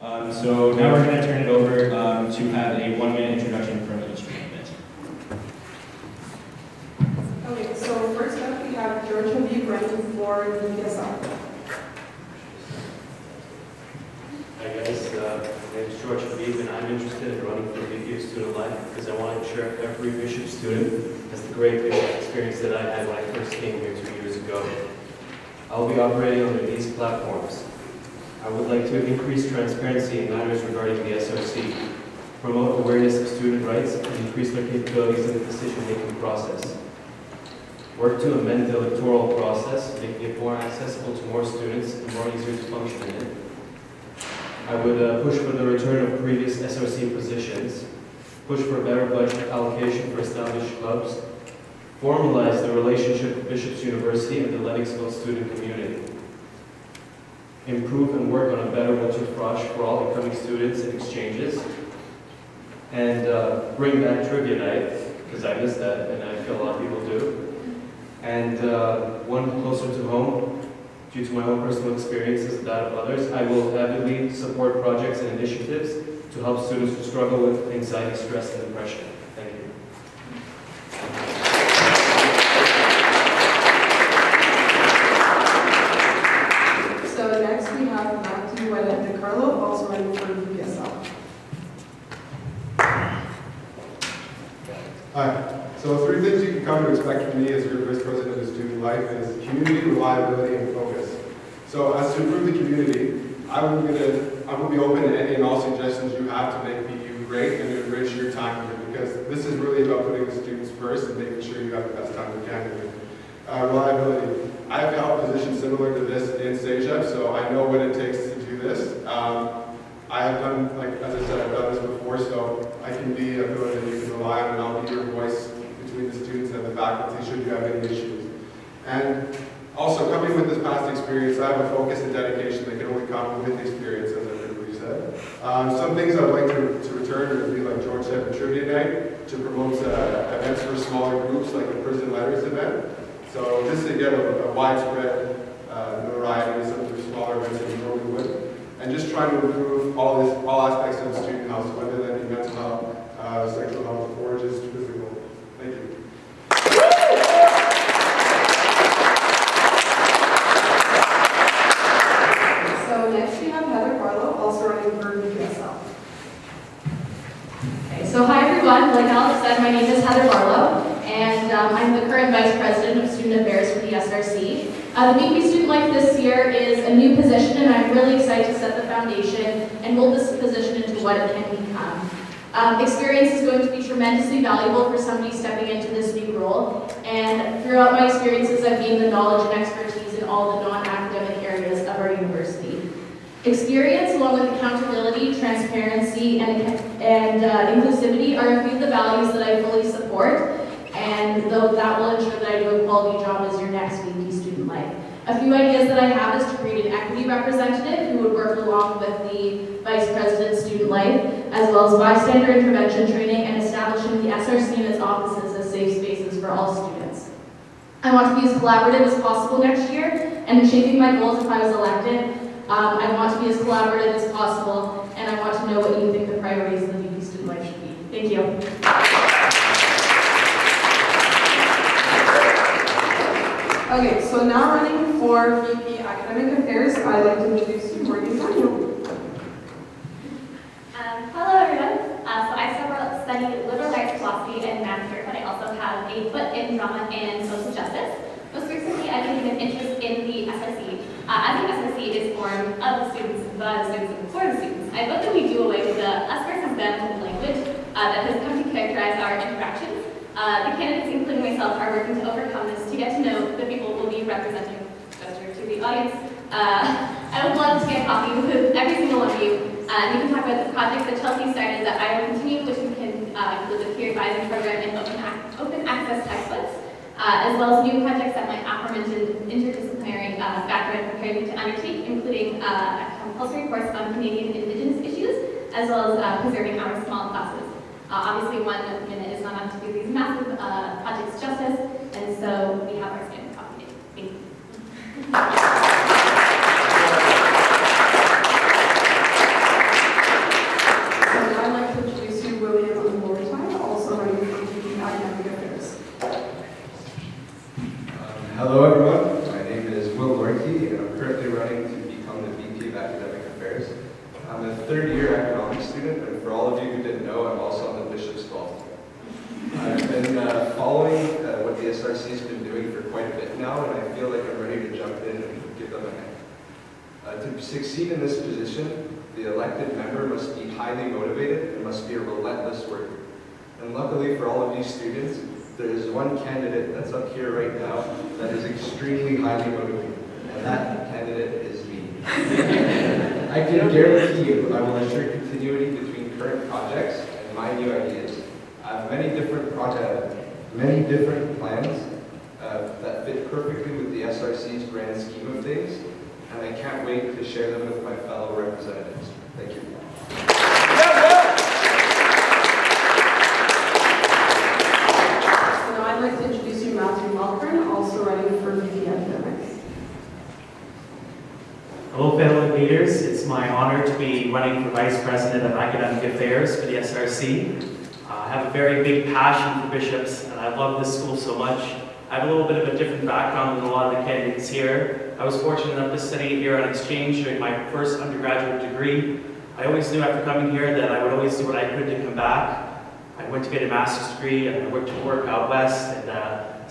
So now we're going to turn it over to have a 1-minute introduction from each candidate. Okay, so first up we have George Habib running for the USL. Hi guys, my name is George Habib and I'm interested in running for VP of Student Life because I want to ensure every Bishop student has the great Bishop experience that I had when I first came here 2 years ago. I will be operating under these platforms. I would like to increase transparency in matters regarding the SRC, promote awareness of student rights, and increase their capabilities in the decision-making process. Work to amend the electoral process, making it more accessible to more students and more easier to function in it. I would push for the return of previous SRC positions, push for better budget allocation for established clubs, formalize the relationship with Bishop's University and the Lennoxville student community, improve and work on a better winter frosh for all incoming students and exchanges, and bring back trivia night, because I miss that and I feel a lot of people do, and one closer to home. Due to my own personal experiences and that of others, I will avidly support projects and initiatives to help students who struggle with anxiety, stress, and depression. Thank you. So next we have Matthew Wennett DeCarlo, also running for UPSL. Hi. So 3 things you can come to expect from me as your Vice President of Student Life is community, reliability, and focus. So as to improve the community, I will be open to any and all suggestions you have to make BU great and to enrich your time here, because this is really about putting the students first and making sure you have the best time you can here. Reliability. I have held positions similar to this in SAGEP, so I know what it takes to do this. I have done, like as I said, I've done this before, so I can be a pillar that you can rely on, and I'll be your voice between the students and the faculty should you have any issues. And also, coming with this past experience, I have a focus and dedication that can only come with experience, as I previously said. Some things I would like to return would be, like George said, the trivia night, to promote events for smaller groups, like the Prison Letters event. So just to get a widespread notoriety of some of the smaller events that we normally would. And just trying to improve all aspects of the student health, so whether that be mental health, sexual health, or just physical. Thank you. So next we have Heather Barlow, also running for UPSL. Okay, so hi everyone, like Alex said, my name is Heather Barlow, and I'm the current Vice President of Student Affairs for the SRC. The VP Student Life this year is a new position, and I'm really excited to set the foundation and mold this position into what it can become. Experience is going to be tremendously valuable for somebody stepping into this new role, and throughout my experiences I've gained the knowledge and expertise in all the non-academic areas of our university. Experience, along with accountability, transparency, and inclusivity are a few of the values that I fully support, and that will ensure that I do a quality job as your next VP Student Life. A few ideas that I have is to create an equity representative who would work along with the Vice President Student Life, as well as bystander intervention training and establishing the SRC and its offices as safe spaces for all students. I want to be as collaborative as possible next year, and in shaping my goals if I was elected, I want to be as collaborative as possible, and I want to know what you think the priorities of the VP Student Life should be. Thank you. Okay, so now running for VP Academic Affairs, I'd like to introduce you, Morgan Daniel. Hello everyone. So I study liberal arts, philosophy, and math here, but I also have a foot in drama and social justice. Most recently, I've taken an interest in the SRC. As the SRC is formed of the students, by the students, and for the students, I vote that we do away with the us versus them language that has come to characterize our interactions. The candidates, including myself, are working to overcome this to get to know the people we'll be representing. Gesture to the audience. I would love to get coffee with every single one of you, and we can talk about the projects that Chelsea started that I will continue, which we can include the peer advising program and open access textbooks, as well as new projects that my aforementioned interdisciplinary background prepared me to undertake, including a compulsory course on Canadian Indigenous issues, as well as preserving our small classes. Obviously, 1 minute is not enough to do these massive projects justice, and so we have our standard coffee date. Thank you. third-year economics student, and for all of you who didn't know, I'm also on the Bishop's golf team. I've been following what the SRC has been doing for quite a bit now, and I feel like I'm ready to jump in and give them a hand. To succeed in this position, the elected member must be highly motivated and must be a relentless worker. And luckily for all of you students, there is one candidate that's up here right now that is extremely highly motivated, and that candidate is me. I can guarantee you I will ensure continuity between current projects and my new ideas. I have many different plans that fit perfectly with the SRC's grand scheme of things, and I can't wait to share them with my fellow representatives. Thank you. So now I'd like to introduce you Matthew Malkern, also running for VP Academics. Hello, fellow leaders. It's my honor to be running for Vice President of Academic Affairs for the SRC. I have a very big passion for bishops, and I love this school so much. I have a little bit of a different background than a lot of the candidates here. I was fortunate enough to study here on exchange during my first undergraduate degree. I always knew after coming here that I would always do what I could to come back. I went to get a master's degree, and I went to work out west and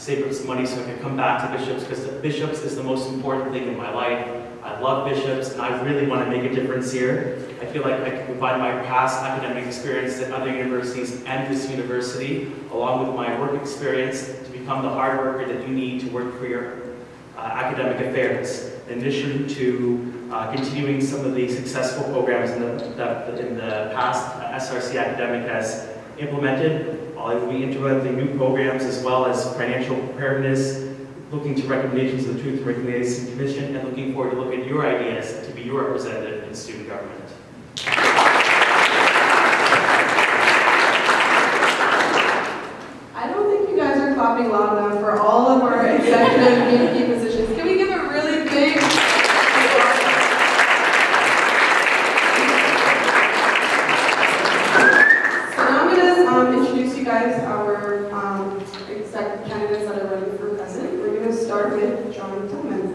saved up some money so I could come back to Bishops, because Bishops is the most important thing in my life. I love Bishops, and I really want to make a difference here. I feel like I can provide my past academic experience at other universities and this university, along with my work experience, to become the hard worker that you need to work for your academic affairs. In addition to continuing some of the successful programs that in the past SRC Academic has implemented, I will be implementing new programs as well as financial preparedness, looking to recommendations of the Truth and Reconciliation Commission, and looking forward to looking at your ideas to be your representative in student government. I don't think you guys are clapping loud enough for all of our executive VP positions. Can we give a really big So now I'm going to introduce you guys our executive candidates that are running for president. We're going to start with John Tillman.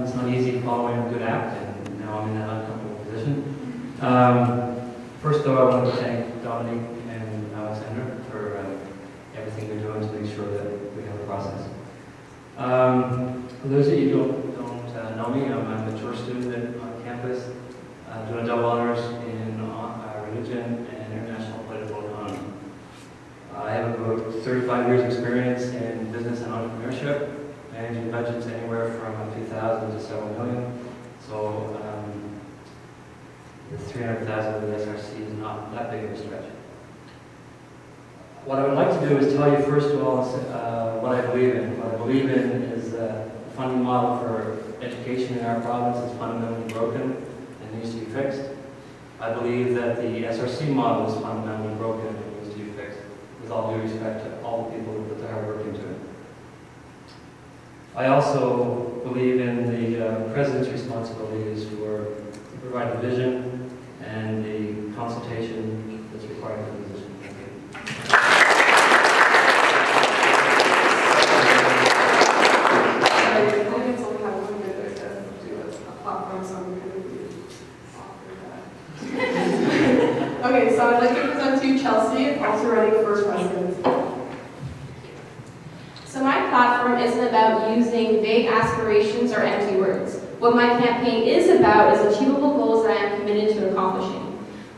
It's not easy following a good act, and now I'm in that uncomfortable position. First, though, I want to thank Dominic and Alexandra for everything they're doing to make sure that we have a process. For those of you who don't know me, I'm a mature student on campus, doing double honors in religion and international political economy. I have about 35 years experience in business and entrepreneurship, managing budgets anywhere from a few thousand to several million. So the 300,000 of the SRC is not that big of a stretch. What I would like to do is tell you first of all what I believe in. What I believe in is the funding model for education in our province is fundamentally broken and needs to be fixed. I believe that the SRC model is fundamentally broken and needs to be fixed, with all due respect to all the people who put their hard work into it. I also believe in the President's responsibilities to provide the vision and the consultation that's required for the position. Thank you. I think it's only had one good to do a platform, so I'm going to offer that. Okay, so I'd like to present to you Chelsea, also running for president. So my platform isn't about using vague aspirations or empty words. What my campaign is about is achievable goals that I am committed to accomplishing.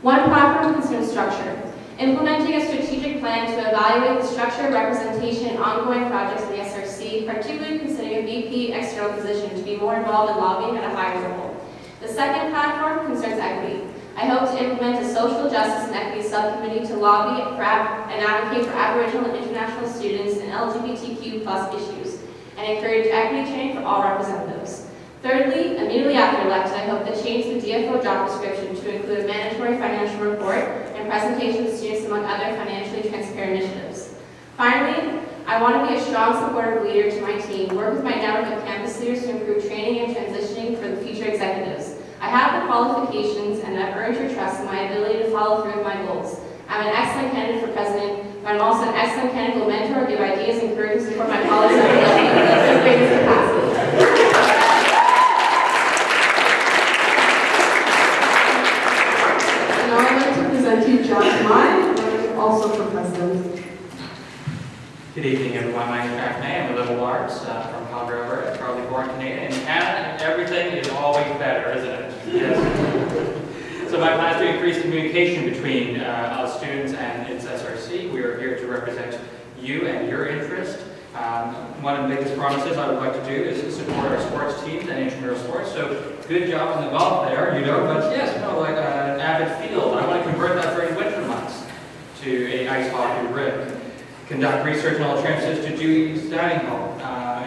One platform concerns structure. Implementing a strategic plan to evaluate the structure, representation, and ongoing projects of the SRC, particularly considering a VP external position to be more involved in lobbying at a higher level. The second platform concerns equity. I hope to implement a social justice and equity subcommittee to lobby for and advocate for Aboriginal and international students and LGBTQ+ issues, and encourage equity training for all representatives. Thirdly, immediately after elected, I hope to change the DFO job description to include a mandatory financial report and presentation to students among other financially transparent initiatives. Finally, I want to be a strong supportive leader to my team, work with my network of campus leaders to improve training and transitioning for the future executives. I have the qualifications and I've earned your trust in my ability to follow through with my goals. I'm an excellent candidate for president, but I'm also an excellent candidate who will mentor, give ideas, encourage, and support my colleagues in their greatest capacity. born Canadian. In Canada, everything is always better, isn't it? Yes. So my plan is to increase communication between us students and its SRC. We are here to represent you and your interest. One of the biggest promises I would like to do is to support our sports teams and intramural sports. So good job on the golf there, you know, but yes, like an avid field. I want to convert that during winter months to a ice hockey rink. Conduct research and alternatives to Dewey Dining Hall.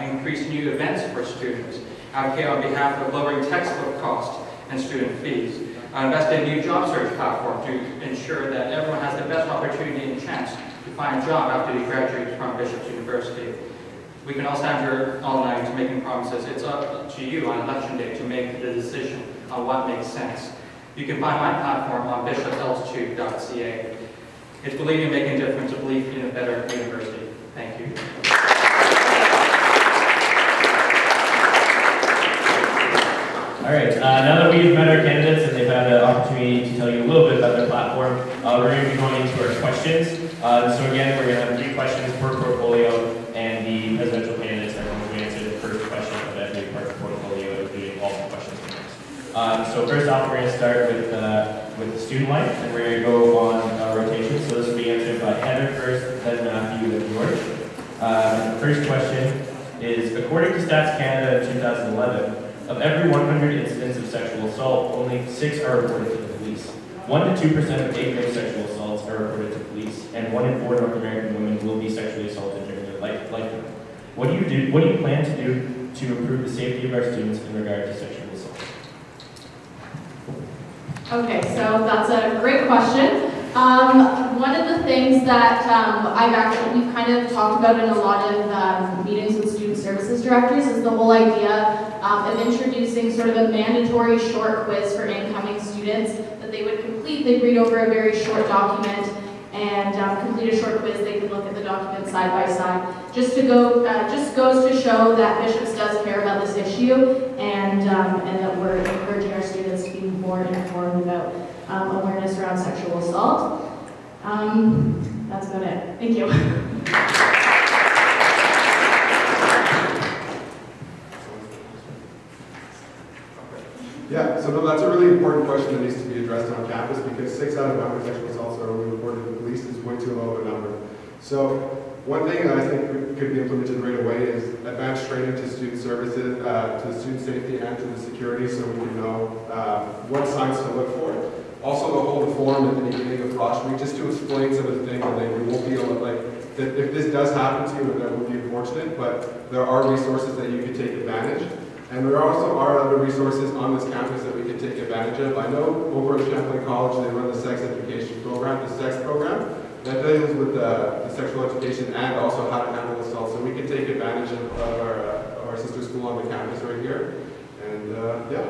Increase new events for students. Advocate on behalf of lowering textbook costs and student fees. Invest in a new job search platform to ensure that everyone has the best opportunity and chance to find a job after they graduate from Bishop's University. We can all stand here all night making promises. It's up to you on election day to make the decision on what makes sense. You can find my platform on bishopaltitude.ca. It's believing in making a difference, a belief in a better university. Thank you. All right, now that we've met our candidates and they've had an opportunity to tell you a little bit about their platform, we're going to be going into our questions. So again, we're going to have 3 questions per portfolio, and the presidential candidates are going to answer the first question of every part of the portfolio, including all the questions. So first off, we're going to start with the student life, and we're going to go on rotation. So this will be answered by Heather first, then Matthew, then George. The first question is, according to Stats Canada in 2011, of every 100 incidents of sexual assault, only 6 are reported to the police. 1 to 2% of date rape sexual assaults are reported to police, and 1 in 4 North American women will be sexually assaulted during their lifetime. What do you plan to do to improve the safety of our students in regard to sexual assault? Okay, so that's a great question. One of the things that we've kind of talked about in a lot of meetings with student services directors is the whole idea of introducing sort of a mandatory short quiz for incoming students that they would complete. They'd read over a very short document and complete a short quiz. They could look at the document side by side. Just goes to show that Bishops does care about this issue, and that we're encouraging our students to be more informed about awareness around sexual assault. That's about it. Thank you. Yeah, so no, that's a really important question that needs to be addressed on campus, because 6 out of 100 sexual assaults are only reported to the police is way too low of a number. So one thing that I think could be implemented right away is advanced training to student services, to student safety and to the security, so we can know what signs to look for. Also, to hold a forum at the beginning of Frost Week just to explain some of the things that you won't be able to, like, that if this does happen to you, that would be unfortunate, but there are resources that you can take advantage. And there also are other resources on this campus that we can take advantage of. I know over at Champlain College they run the sex education program, the SEX program, that deals with the sexual education and also how to handle assault. So we can take advantage of our sister school on the campus right here. And yeah.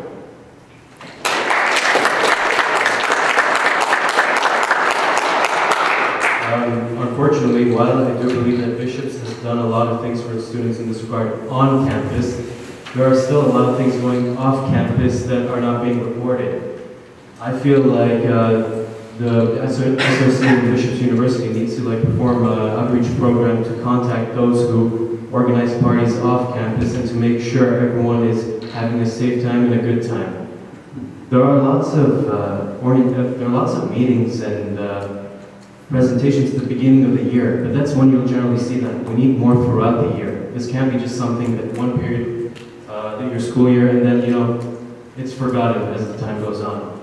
Unfortunately, while I do believe that Bishops has done a lot of things for its students in this regard on campus, there are still a lot of things going off campus that are not being reported. I feel like the SRC and Bishop's University needs to perform an outreach program to contact those who organize parties off campus and to make sure everyone is having a safe time and a good time. There are lots of meetings and presentations at the beginning of the year, but that's when you'll generally see them. We need more throughout the year. This can't be just something that one period your school year, and then it's forgotten as the time goes on.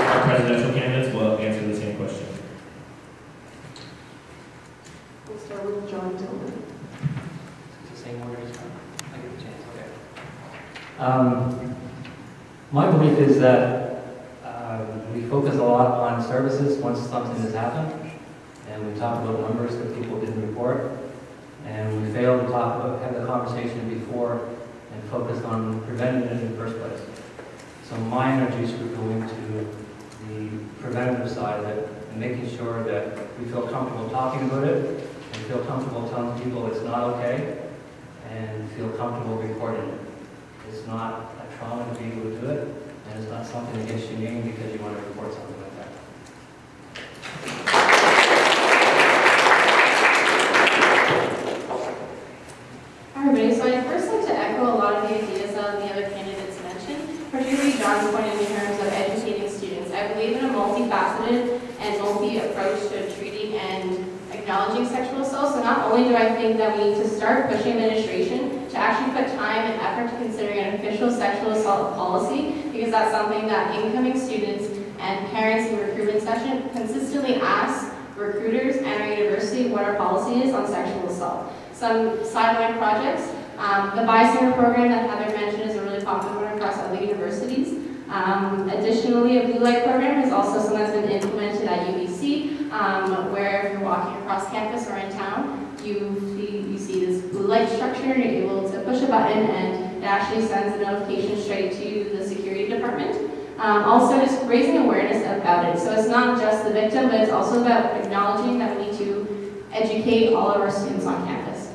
Our presidential candidates will answer the same question. We'll start with John Tillman. It's the same order as well. I give a chance. Okay. My belief is that we focus a lot on services once something has happened. And we talk about numbers that people didn't report, and we fail to have the conversation before and focus on preventing it in the first place. So my energies would go into the preventative side of it and making sure that we feel comfortable talking about it and feel comfortable telling people it's not okay and feel comfortable reporting it. It's not a trauma to be able to do it, and it's not something against your name because you want to report something like that. John's point in terms of educating students. I believe in a multifaceted and multi-approach to treating and acknowledging sexual assault. So not only do I think that we need to start pushing administration to actually put time and effort to considering an official sexual assault policy, because that's something that incoming students and parents in the recruitment session consistently ask recruiters and our university what our policy is on sexual assault. Some sideline projects, the Bystander program that Heather mentioned is a really popular one across other universities. Additionally, a blue light program is also something that's been implemented at UBC, where if you're walking across campus or in town, you see this blue light structure, and you're able to push a button and it actually sends a notification straight to the security department. Also just raising awareness about it. So it's not just the victim, but it's also about acknowledging that we need to educate all of our students on campus.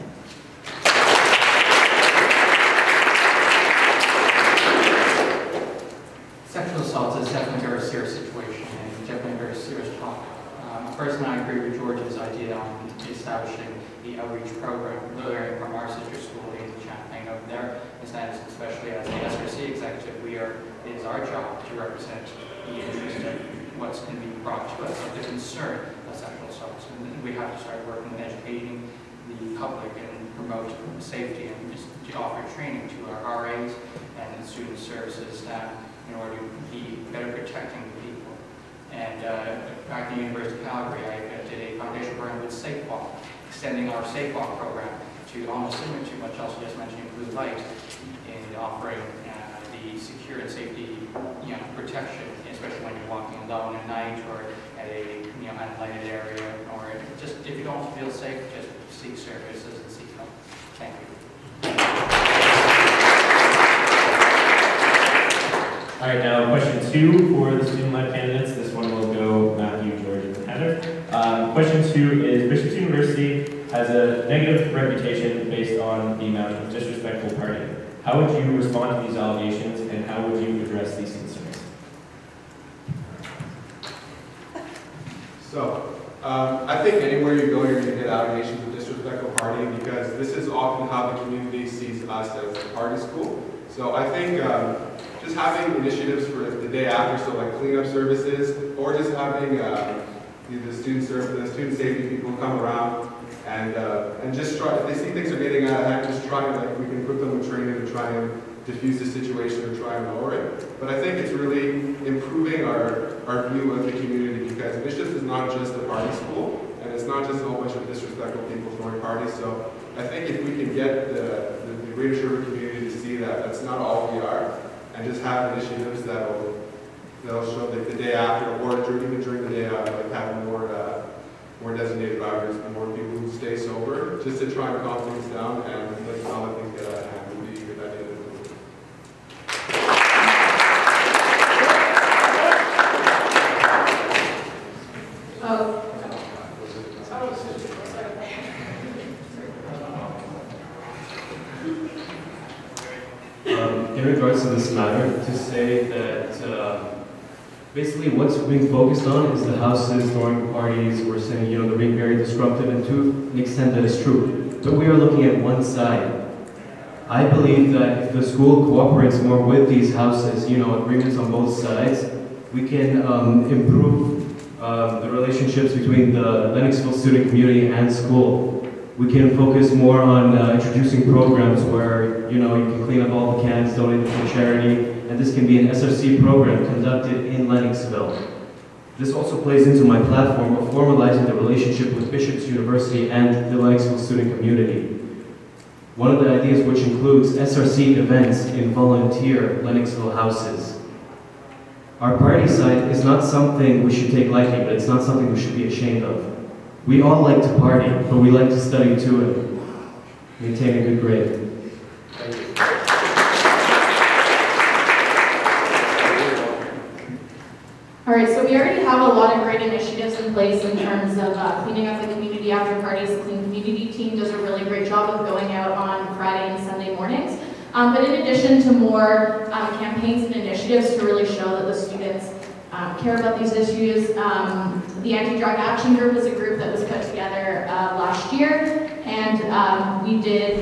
Sexual assault is definitely a very serious situation and definitely a very serious topic. Personally, I agree with George's idea on establishing the outreach program, learning from our sister school in Champaign over there. Especially as the SRC executive, it is our job to represent the interest in what's going to be brought to us of the concern of sexual assaults. And we have to start working and educating the public and promote safety and just to offer training to our RAs and the student services staff in order to be better protecting the people. And back at the University of Calgary, I did a foundation program with Safe Walk, extending our Safe Walk program to almost similar to what Chelsea just mentioned in Blue Light, in offering the secure and safety protection, especially when you're walking alone at night or at a unlighted area, or just if you don't feel safe, just seek services and seek help. Thank you. All right, now question 2 for the student-led candidates. This one will go Matthew, George, and Heather. Question 2 is, Bishop's University has a negative reputation based on the amount of disrespectful partying. How would you respond to these allegations, and how would you address these concerns? So, I think anywhere you go, you're going to get allegations of disrespectful partying, because this is often how the community sees us as a party school. So I think just having initiatives for the day after, so like cleanup services, or just having the student safety people come around and just try, if they see things are getting out of hand, just try and we can put them in training to try and diffuse the situation or try and lower it. But I think it's really improving our view of the community, because Bishop's is not just a party school, and it's not just a whole bunch of disrespectful people throwing parties. So I think if we can get the Greater Sherbrooke community to see that that's not all we are, and just have initiatives that'll show the day after, or even during the day after, have more designated drivers, more people who stay sober, just to try and calm things down and let all things get out of hand would be a good idea. In regards to this matter, to say that basically what's being focused on is the houses during parties. We're saying, they're being very disruptive, and to an extent that is true. But we are looking at one side. I believe that if the school cooperates more with these houses, agreements on both sides, we can improve the relationships between the Lennoxville student community and school. We can focus more on introducing programs where, you can clean up all the cans, donate them to charity, and this can be an SRC program conducted in Lennoxville. This also plays into my platform of formalizing the relationship with Bishop's University and the Lennoxville student community. One of the ideas which includes SRC events in volunteer Lennoxville houses. Our party side is not something we should take lightly, but it's not something we should be ashamed of. We all like to party, but we like to study too and maintain a good grade. Thank you. All right, so we already have a lot of great initiatives in place in terms of cleaning up the community after parties. The Clean Community team does a really great job of going out on Friday and Sunday mornings. But in addition to more campaigns and initiatives to really show that the students care about these issues, the Anti-Drug Action Group is a group that was put together last year, and and we did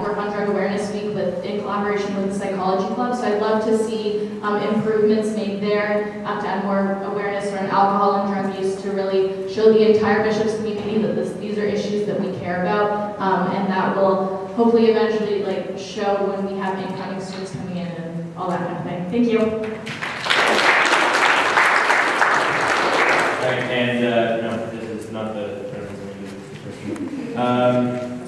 work on Drug Awareness Week in collaboration with the Psychology Club, so I'd love to see improvements made there to add more awareness around alcohol and drug use to really show the entire Bishops community that these are issues that we care about, and that will hopefully eventually show when we have incoming students coming in and all that kind of thing. Thank you. Right, and no, this is not the president's.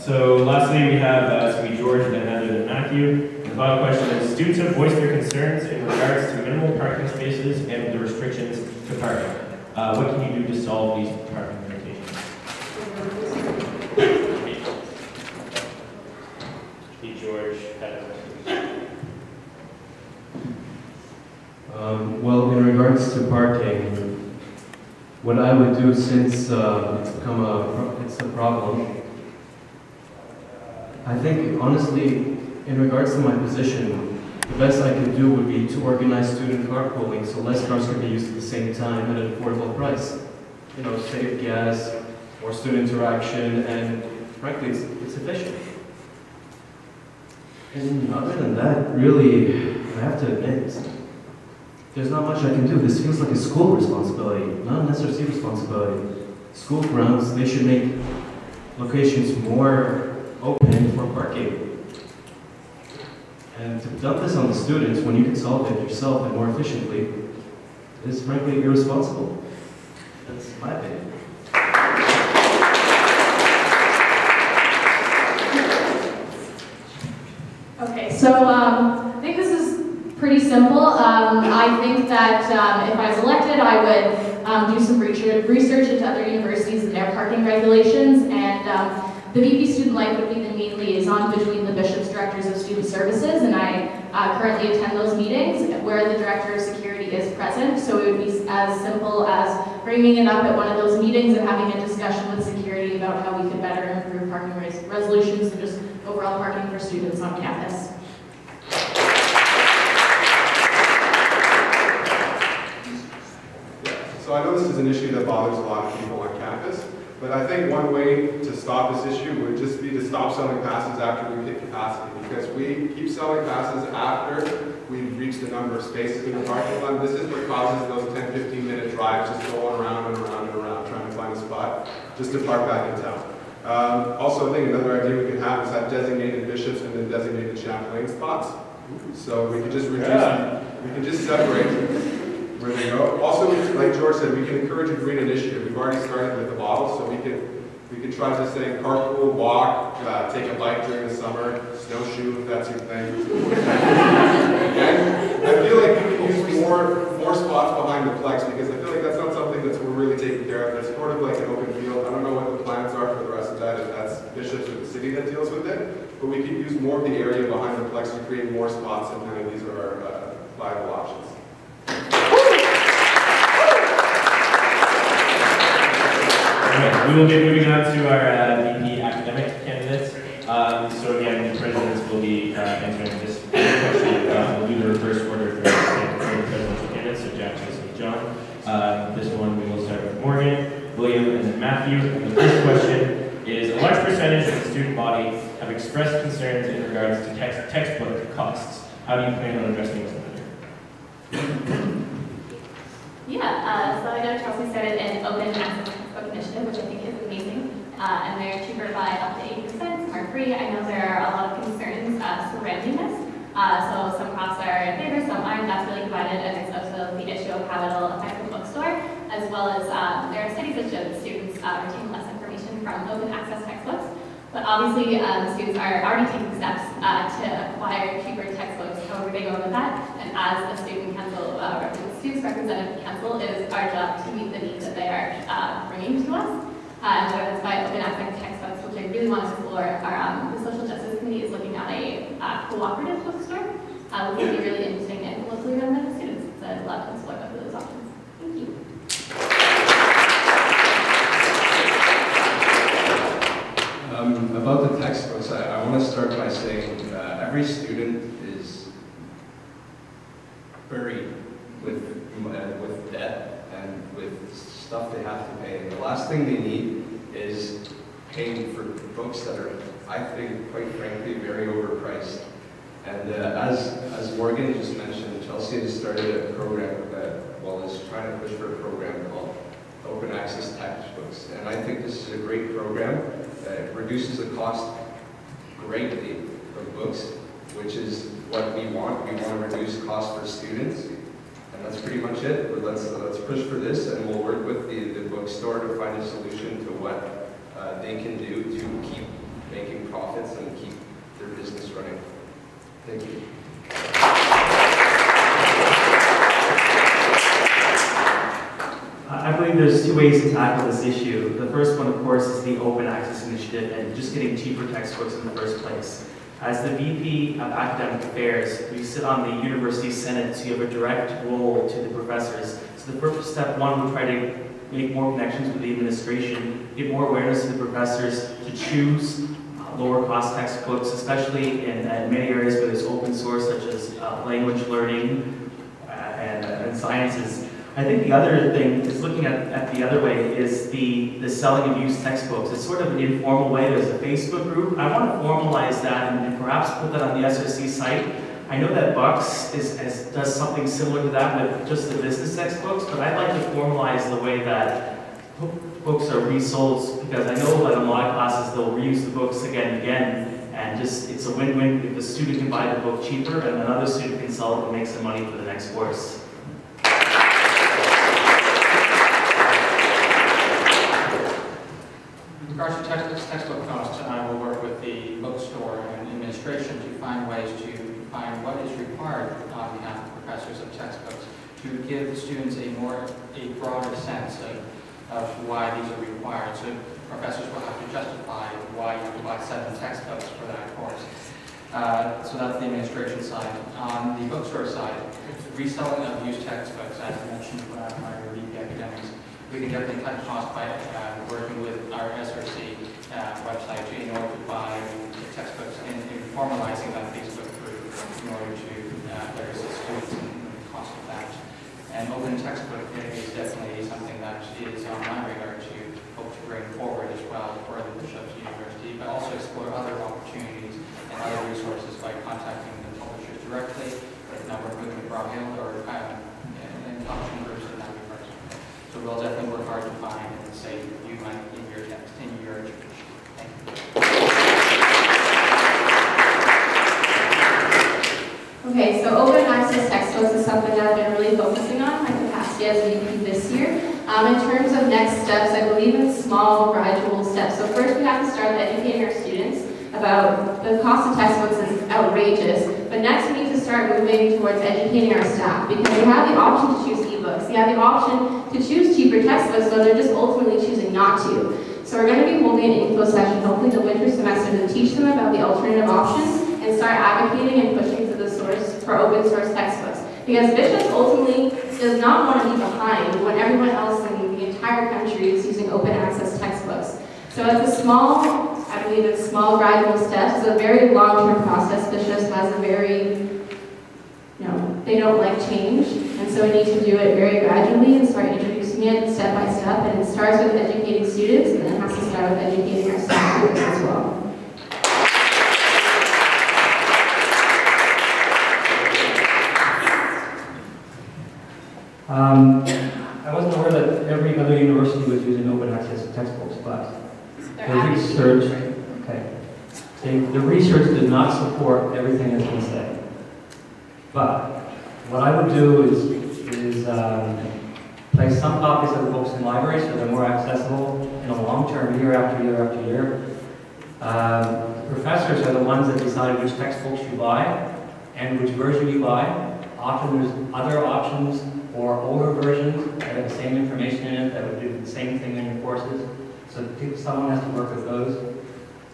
So lastly, we have it's going to be George, then Heather, then Matthew. The final question is: students have voiced their concerns in regards to minimal parking spaces and the restrictions to parking. What can you do to solve these parking limitations? Be George, Heather. Well, in regards to parking, what I would do, since it's become it's a problem, I think honestly, in regards to my position, the best I could do would be to organize student carpooling so less cars can be used at the same time at an affordable price. You know, save gas, more student interaction, and frankly, it's efficient. And other than that, really, I have to admit, there's not much I can do. This feels like a school responsibility, not an SRC responsibility. School grounds, they should make locations more open for parking. And to dump this on the students when you can solve it yourself and more efficiently is frankly irresponsible. That's my opinion. Okay, so I think this is pretty simple. I think that if I was elected, I would do some research into other universities and their parking regulations, and the VP Student Life would be the main liaison between the Bishop's Directors of Student Services, and I currently attend those meetings where the Director of Security is present, so it would be as simple as bringing it up at one of those meetings and having a discussion with security about how we could better improve parking resolutions and just overall parking for students on campus. So I know this is an issue that bothers a lot of people on campus, but I think one way to stop this issue would just be to stop selling passes after we hit capacity, because we keep selling passes after we've reached the number of spaces in the parking lot. This is what causes those 10, 15-minute drives just going around and around and around trying to find a spot just to park back in town. Also, I think another idea we can have is have designated bishops and then designated Champlain spots. So we can just reduce, we can just separate where they go. Also, like George said, we can encourage a green initiative. We've already started with the bottles, so we can try to say carpool, walk, take a bike during the summer, snowshoe if that's your thing. And I feel like we can use more spots behind the plex, because I feel like that's not something that's we're really taking care of. It's sort of like an open field. I don't know what the plans are for the rest of that, if that's bishops or the city that deals with it, but we can use more of the area behind the plex to create more spots, and kind of these are our viable options. We will get moving on to our VP academic candidates. So again, the presidents will be answering this question. We'll do the reverse order for the presidential candidates, so Jack, Joseph, John. This one we will start with Morgan, William, and then Matthew. And the first question is: a large percentage of the student body have expressed concerns in regards to textbook costs. How do you plan on addressing this matter? Yeah, so I know Chelsea started an open access textbook initiative, which I think is amazing, and they're cheaper by up to 80%, are free. I know there are a lot of concerns surrounding this, so some crops are in favor, some aren't. That's really divided, and there's also the issue of how it'll affect the bookstore, as well as there are studies that show that students retain less information from open access textbooks. But obviously, students are already taking steps to acquire cheaper textbooks, however they go with that. And as a student council, students representative council, it is our job to meet the needs that they are bringing to us. And whether it's by open access textbooks, which I really want to explore, the Social Justice Committee is looking at a cooperative bookstore, which would be really interesting and locally run by the students. So I'd love to explore both of those options. Thank you. About the textbooks, I want to start by saying every student is buried with debt and with stuff they have to pay. And the last thing they need is paying for books that are, I think, quite frankly, very overpriced. And as Morgan just mentioned, Chelsea has started a program is trying to push for a program called Open Access Textbooks. And I think this is a great program. It reduces the cost greatly of books, which is what we want. We want to reduce costs for students. And that's pretty much it. But let's push for this, and we'll work with the bookstore to find a solution to what they can do to keep making profits and keep their business running. Thank you. I believe there's two ways to tackle this issue. The first one, of course, is the Open Access Initiative and just getting cheaper textbooks in the first place. As the VP of Academic Affairs, you sit on the University Senate, so you have a direct role to the professors. So the first step one would try to make more connections with the administration, give more awareness to the professors to choose lower cost textbooks, especially in many areas where there's open source, such as language learning and sciences. I think the other thing is looking at the other way is the selling of used textbooks. It's sort of an informal way. There's a Facebook group. I want to formalize that and perhaps put that on the SRC site. I know that Bucks does something similar to that with just the business textbooks, but I'd like to formalize the way that books are resold, because I know that in a lot of classes they'll reuse the books again and again, and just it's a win-win if the student can buy the book cheaper and another student can sell it and make some money for the next course. In regards to textbook costs, I will work with the bookstore and administration to find ways to find what is required on behalf of professors of textbooks to give the students a broader sense of why these are required. So professors will have to justify why you have to buy 7 textbooks for that course. So that's the administration side. On the bookstore side, reselling of used textbooks, as I mentioned when I was my VP Academics, we can definitely cut costs by working with our SRC website in order to buy textbooks and formalizing that Facebook group in order to better assist students in the cost of that. And open textbook is definitely something that is on my radar to hope to bring forward as well for the Bishop's University, but also explore other opportunities and other resources by contacting the publishers directly, working with Brown Hill or and publishing groups in that regard. So we'll definitely work hard to find and save you money in your education. Thank you. Okay, so open access textbooks is something that I've been really focusing on my capacity as VP this year. In terms of next steps, I believe in small, gradual steps. So first we have to start educating our students about the cost of textbooks is outrageous, but next we need to start moving towards educating our staff, because they have the option to choose ebooks. They have the option to choose cheaper textbooks, so they're just ultimately choosing not to. So we're going to be holding an info session, hopefully the winter semester, to teach them about the alternative options and start advocating and pushing to the source for open source textbooks. Because Bishop's ultimately does not want to be behind when everyone else in the entire country is using open access textbooks. So it's a small, I believe it's small gradual steps. It's a very long-term process. Bishop's has a very, they don't like change. And so we need to do it very gradually and start introducing it step by step. And it starts with educating students, and then it has to start with educating our staff as well. I wasn't aware that every other university was using open access textbooks, but the research did not support everything that's been said. But what I would do is place some copies of the books in libraries so they're more accessible in a long term, year after year after year. Professors are the ones that decide which textbooks you buy and which version you buy. Often there's other options or older versions that have the same information in it that would do the same thing in your courses. So someone has to work with those.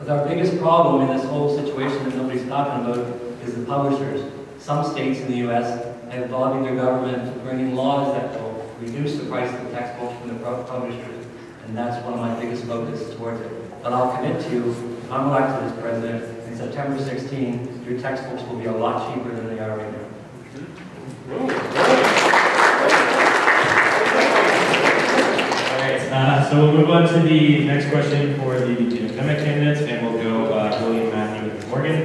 But our biggest problem in this whole situation that nobody's talking about is the publishers. Some states in the U.S. have lobbied their government to bring in laws that will reduce the price of the textbooks from the publishers, and that's one of my biggest focuses towards it. But I'll commit to you, if I'm elected as president, in September 16, your textbooks will be a lot cheaper than they are right now. So we'll move on to the next question for the academic candidates, and we'll go William, Matthew, and Morgan.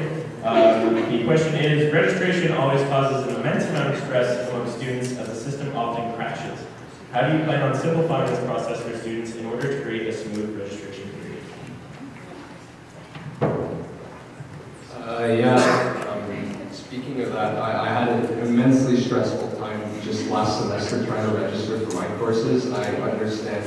The question is, registration always causes an immense amount of stress among students as the system often crashes. How do you plan on simplifying this process for students in order to create a smooth registration period? Speaking of that, I had an immensely stressful time just last semester trying to register for my courses. I understand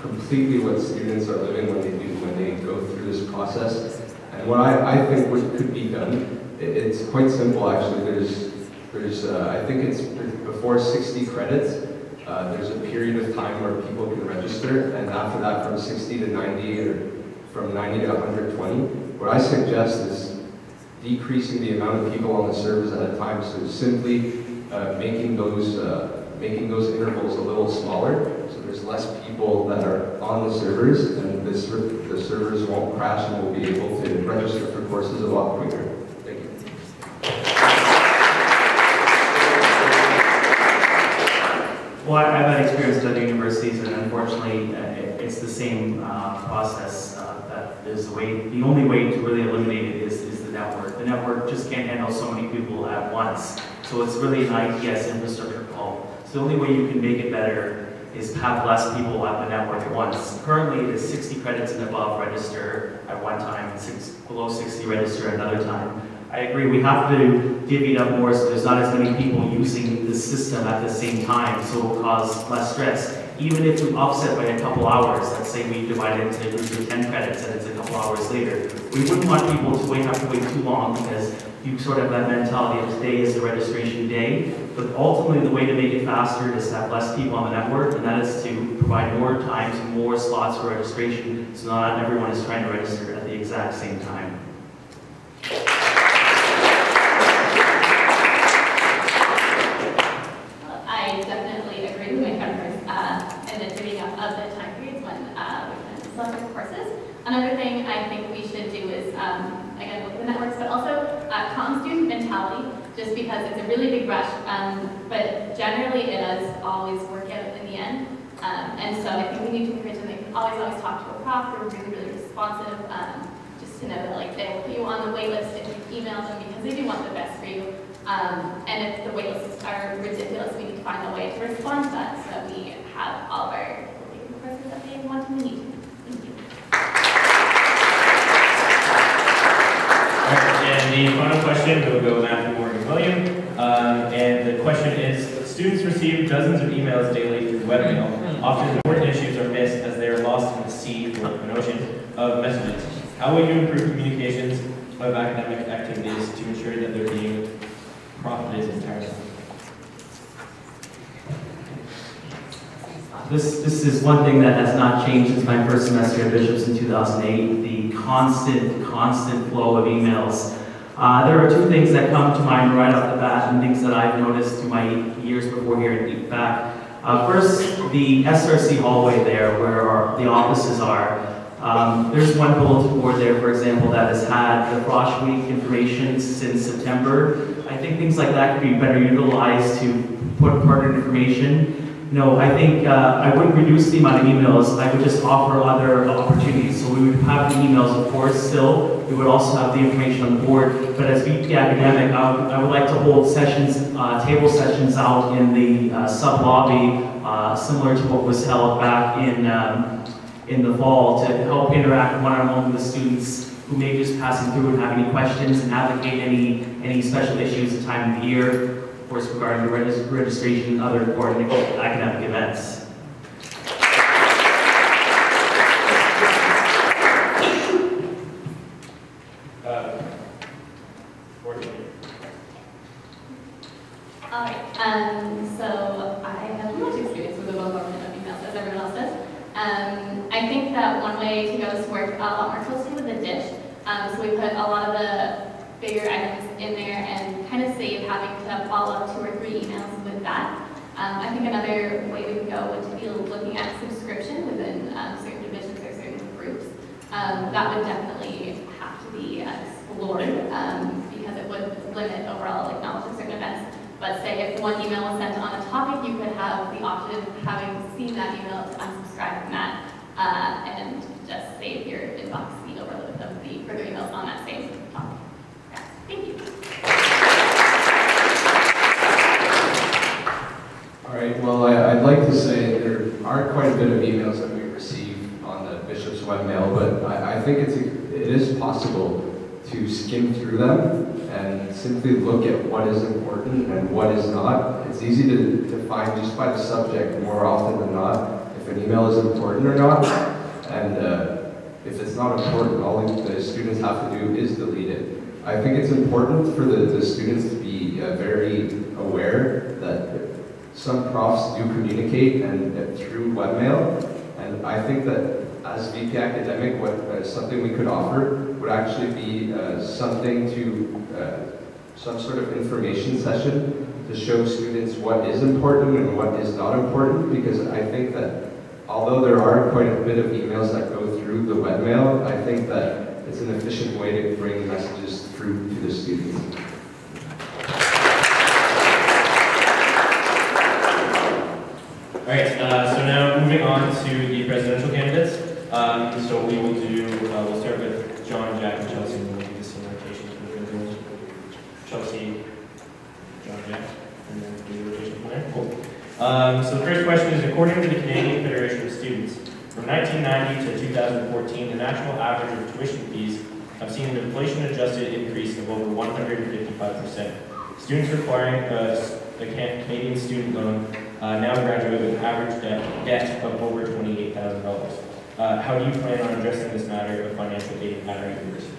completely what students are living when they go through this process. And what I think could be done, it's quite simple actually. I think it's before 60 credits, there's a period of time where people can register, and after that from 60 to 90 or from 90 to 120. What I suggest is decreasing the amount of people on the servers at a time, so simply making those intervals a little smaller, so there's less people that are on the servers, and the servers won't crash, and we'll be able to register for courses a lot quicker. Thank you. Well, I've had experience at other universities, and unfortunately, it's the same process. That is the only way to really eliminate it is the network. The network just can't handle so many people at once. So it's really an ITS infrastructure call. So the only way you can make it better is have less people at the network at once. Currently, it is 60 credits and above register at one time, and below 60 register at another time. I agree, we have to divvy it up more so there's not as many people using the system at the same time, so it will cause less stress. Even if we offset by a couple hours, let's say we divide it into groups of 10 credits and it's a couple hours later, we wouldn't want people to have to wait too long because you sort of have that mentality of today is the registration day. But ultimately, the way to make it faster is to have less people on the network, and that is to provide more times and more slots for registration, so not everyone is trying to register at the exact same time. I definitely agree with my friend in the divvying up of the time periods when we can select the courses. Another thing I think we should do is, again, with the networks, but also calm student mentality, just because it's a really big rush, but generally it does always work out in the end. And so I think we need to encourage them. They can always talk to a prof. They're really, really responsive, just to know that they will put you on the wait list if you email them because they do want the best for you. And if the wait lists are ridiculous, we need to find a way to respond to that so that we have all of our courses that they want and need. Thank you. And the final question will go Matthew, Morgan, William. And the question is, students receive dozens of emails daily through webmail. Often important issues are missed as they are lost in the sea or an ocean of messages. How will you improve communications of academic activities to ensure that they're being profited entirely? This is one thing that has not changed since my first semester at Bishop's in 2008, the constant flow of emails. There are two things that come to mind right off the bat and things that I've noticed through my years before here at Deep Back. First, the SRC hallway there where the offices are. There's one bulletin board there, for example, that has had the Frosh Week information since September. I think things like that could be better utilized to put pertinent information. No, I think I wouldn't reduce the amount of emails. I would just offer other opportunities. So we would have the emails, of course, still. We would also have the information on the board. But as VP Academic, I would like to hold sessions, table sessions out in the sub-lobby, similar to what was held back in the fall, to help interact one-on-one with students who may be just passing through and have any questions and advocate any special issues at time of the year. Of course, regarding the registration and other important academic events. So I have much experience with the bombardment of emails, as everyone else does. I think that one way to go is to work a lot more closely with the dish. So we put a lot of the bigger items in there and kind of save having to follow up 2 or 3 emails with that. I think another way we could go would be looking at subscription within certain divisions or certain groups. That would definitely have to be explored because it would limit overall knowledge of certain events. But say if one email was sent on a topic, you could have the option of having seen that email to unsubscribe from that. and just save your inbox, overload of the further emails on that same topic. Yeah, thank you. All right, well, I'd like to say there are quite a bit of emails that we receive on the Bishop's webmail, but I think it is possible to skim through them and simply look at what is important and what is not. It's easy to find just by the subject more often than not if an email is important or not. And if it's not important, all the students have to do is delete it. I think it's important for the students to be very aware that some profs do communicate and through webmail. And I think that as VP Academic, something we could offer would actually be something to, some sort of information session to show students what is important and what is not important, because I think that although there are quite a bit of emails that go through the webmail, I think that it's an efficient way to bring messages through to the students. All right, so now moving on to the presidential candidates. So we will do, we'll start with John, Jack, and Chelsea, and we'll do the same rotation for the girls. Chelsea, John, Jack, and then do the rotation from there. Cool. So the first question is, according to the Canadian Federation of Students, from 1990 to 2014, the national average of tuition fees have seen an inflation-adjusted increase of over 155%. Students requiring a Canadian student loan now graduate with an average debt of over $28,000. How do you plan on addressing this matter of financial aid at our university?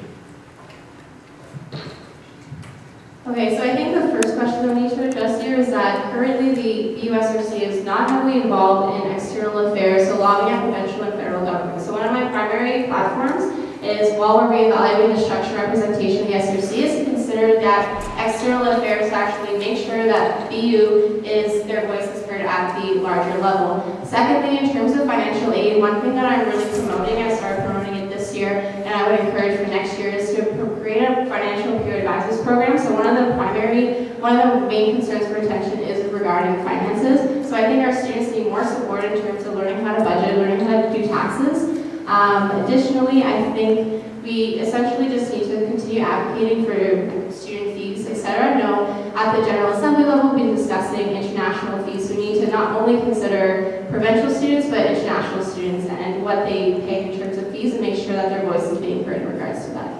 Okay, so I think the first question that we need to address here is that currently the USRC is not heavily involved in external affairs, so lobbying at provincial and federal government. So one of my primary platforms is, while we're reevaluating the structure and representation of the SRC, is to consider that external affairs to actually make sure that BU is, their voice is heard at the larger level. Secondly, in terms of financial aid, one thing that I'm really promoting, I started promoting it this year, and I would encourage for next year, is to create a financial peer advisors program. So one of the main concerns for retention is regarding finances. So I think our students need more support in terms of learning how to budget, learning how to do taxes. Additionally, I think we essentially just need to continue advocating for student fees, etc. No, at the General Assembly level, we'll be discussing international fees. We need to not only consider provincial students, but international students and what they pay in terms of fees, and make sure that their voice is being heard in regards to that.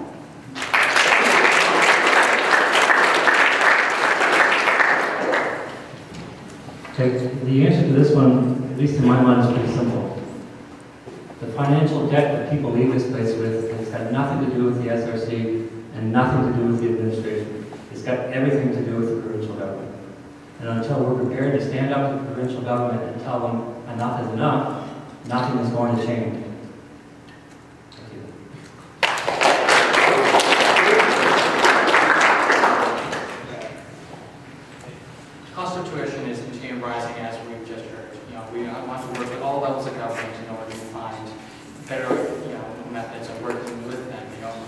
Okay, the answer to this one, at least in my mind, is pretty simple. The financial debt that people leave this place with has had nothing to do with the SRC and nothing to do with the administration. It's got everything to do with the provincial government. And until we're prepared to stand up to the provincial government and tell them enough is enough, nothing is going to change. Thank you. Cost of tuition is continuing rising, as we've just heard. We want to work with all levels of government in order to find better, methods of working with them.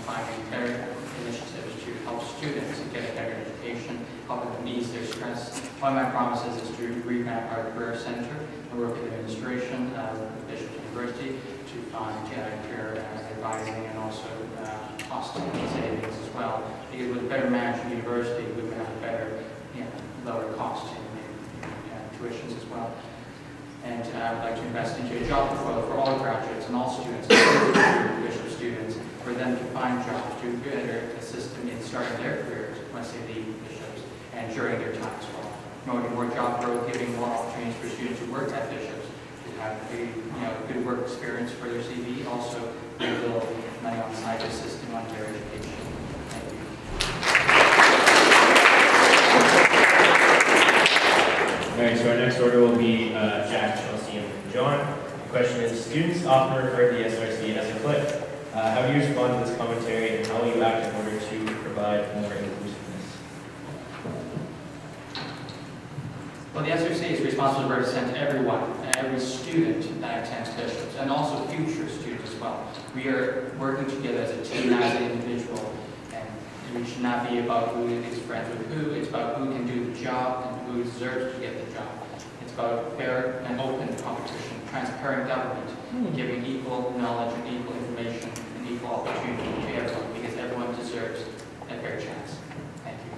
Finding better initiatives to help students get a better education, helping them ease their stress. One of my promises is to revamp our career center and work with administration of Bishop University to find career advising and also cost savings as well. Because with a better managed university, we would have a better, lower cost in tuitions as well. And I would like to invest into a job portfolio for all graduates and all students, Bishop students, for them to find jobs to better assist them in starting their careers once they leave Bishops and during their time as well. Promoting more job growth, giving more opportunities for students who work at Bishops to have a good work experience for their CV. Also, a little money on the side to assist them on their education. Thank you. All right, so our next order will be Jack, Chelsea, and John. The question is, students often refer to the SRC as a clique. How do you respond to this commentary, and how will you act in order to provide more inclusiveness? Well, the SRC is responsible to represent everyone, every student that attends Bishops, and also future students as well. We are working together as a team, as an individual, and it should not be about who is friends with who. It's about who can do the job and who deserves to get the job. It's about fair and open competition, transparent government, giving equal knowledge and equal information and equal opportunity to everyone, because everyone deserves a fair chance. Thank you.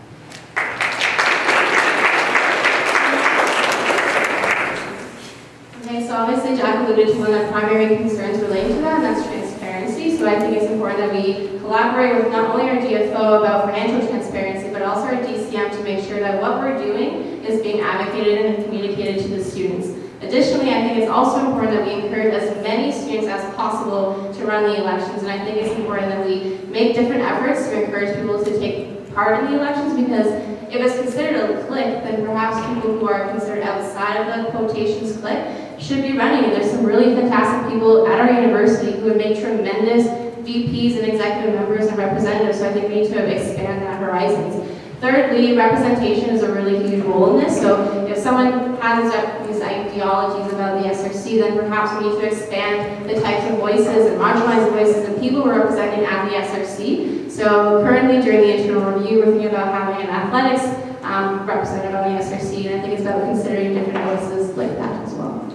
Okay, so obviously Jack alluded to one of the primary concerns relating to that, and that's transparency. So I think it's important that we collaborate with not only our DFO about financial transparency, but also our DCM to make sure that what we're doing is being advocated and communicated to the students. Additionally, I think it's also important that we encourage as many students as possible to run the elections, and I think it's important that we make different efforts to encourage people to take part in the elections, because if it's considered a clique, then perhaps people who are considered outside of the quotations clique should be running. And there's some really fantastic people at our university who would make tremendous VPs and executive members and representatives, so I think we need to expand our horizons. Thirdly, representation is a really huge role in this. So if someone has these ideologies about the SRC, then perhaps we need to expand the types of voices and marginalized voices and people we're representing at the SRC. So currently during the internal review, we're thinking about having an athletics representative on the SRC, and I think it's about considering different voices like that as well.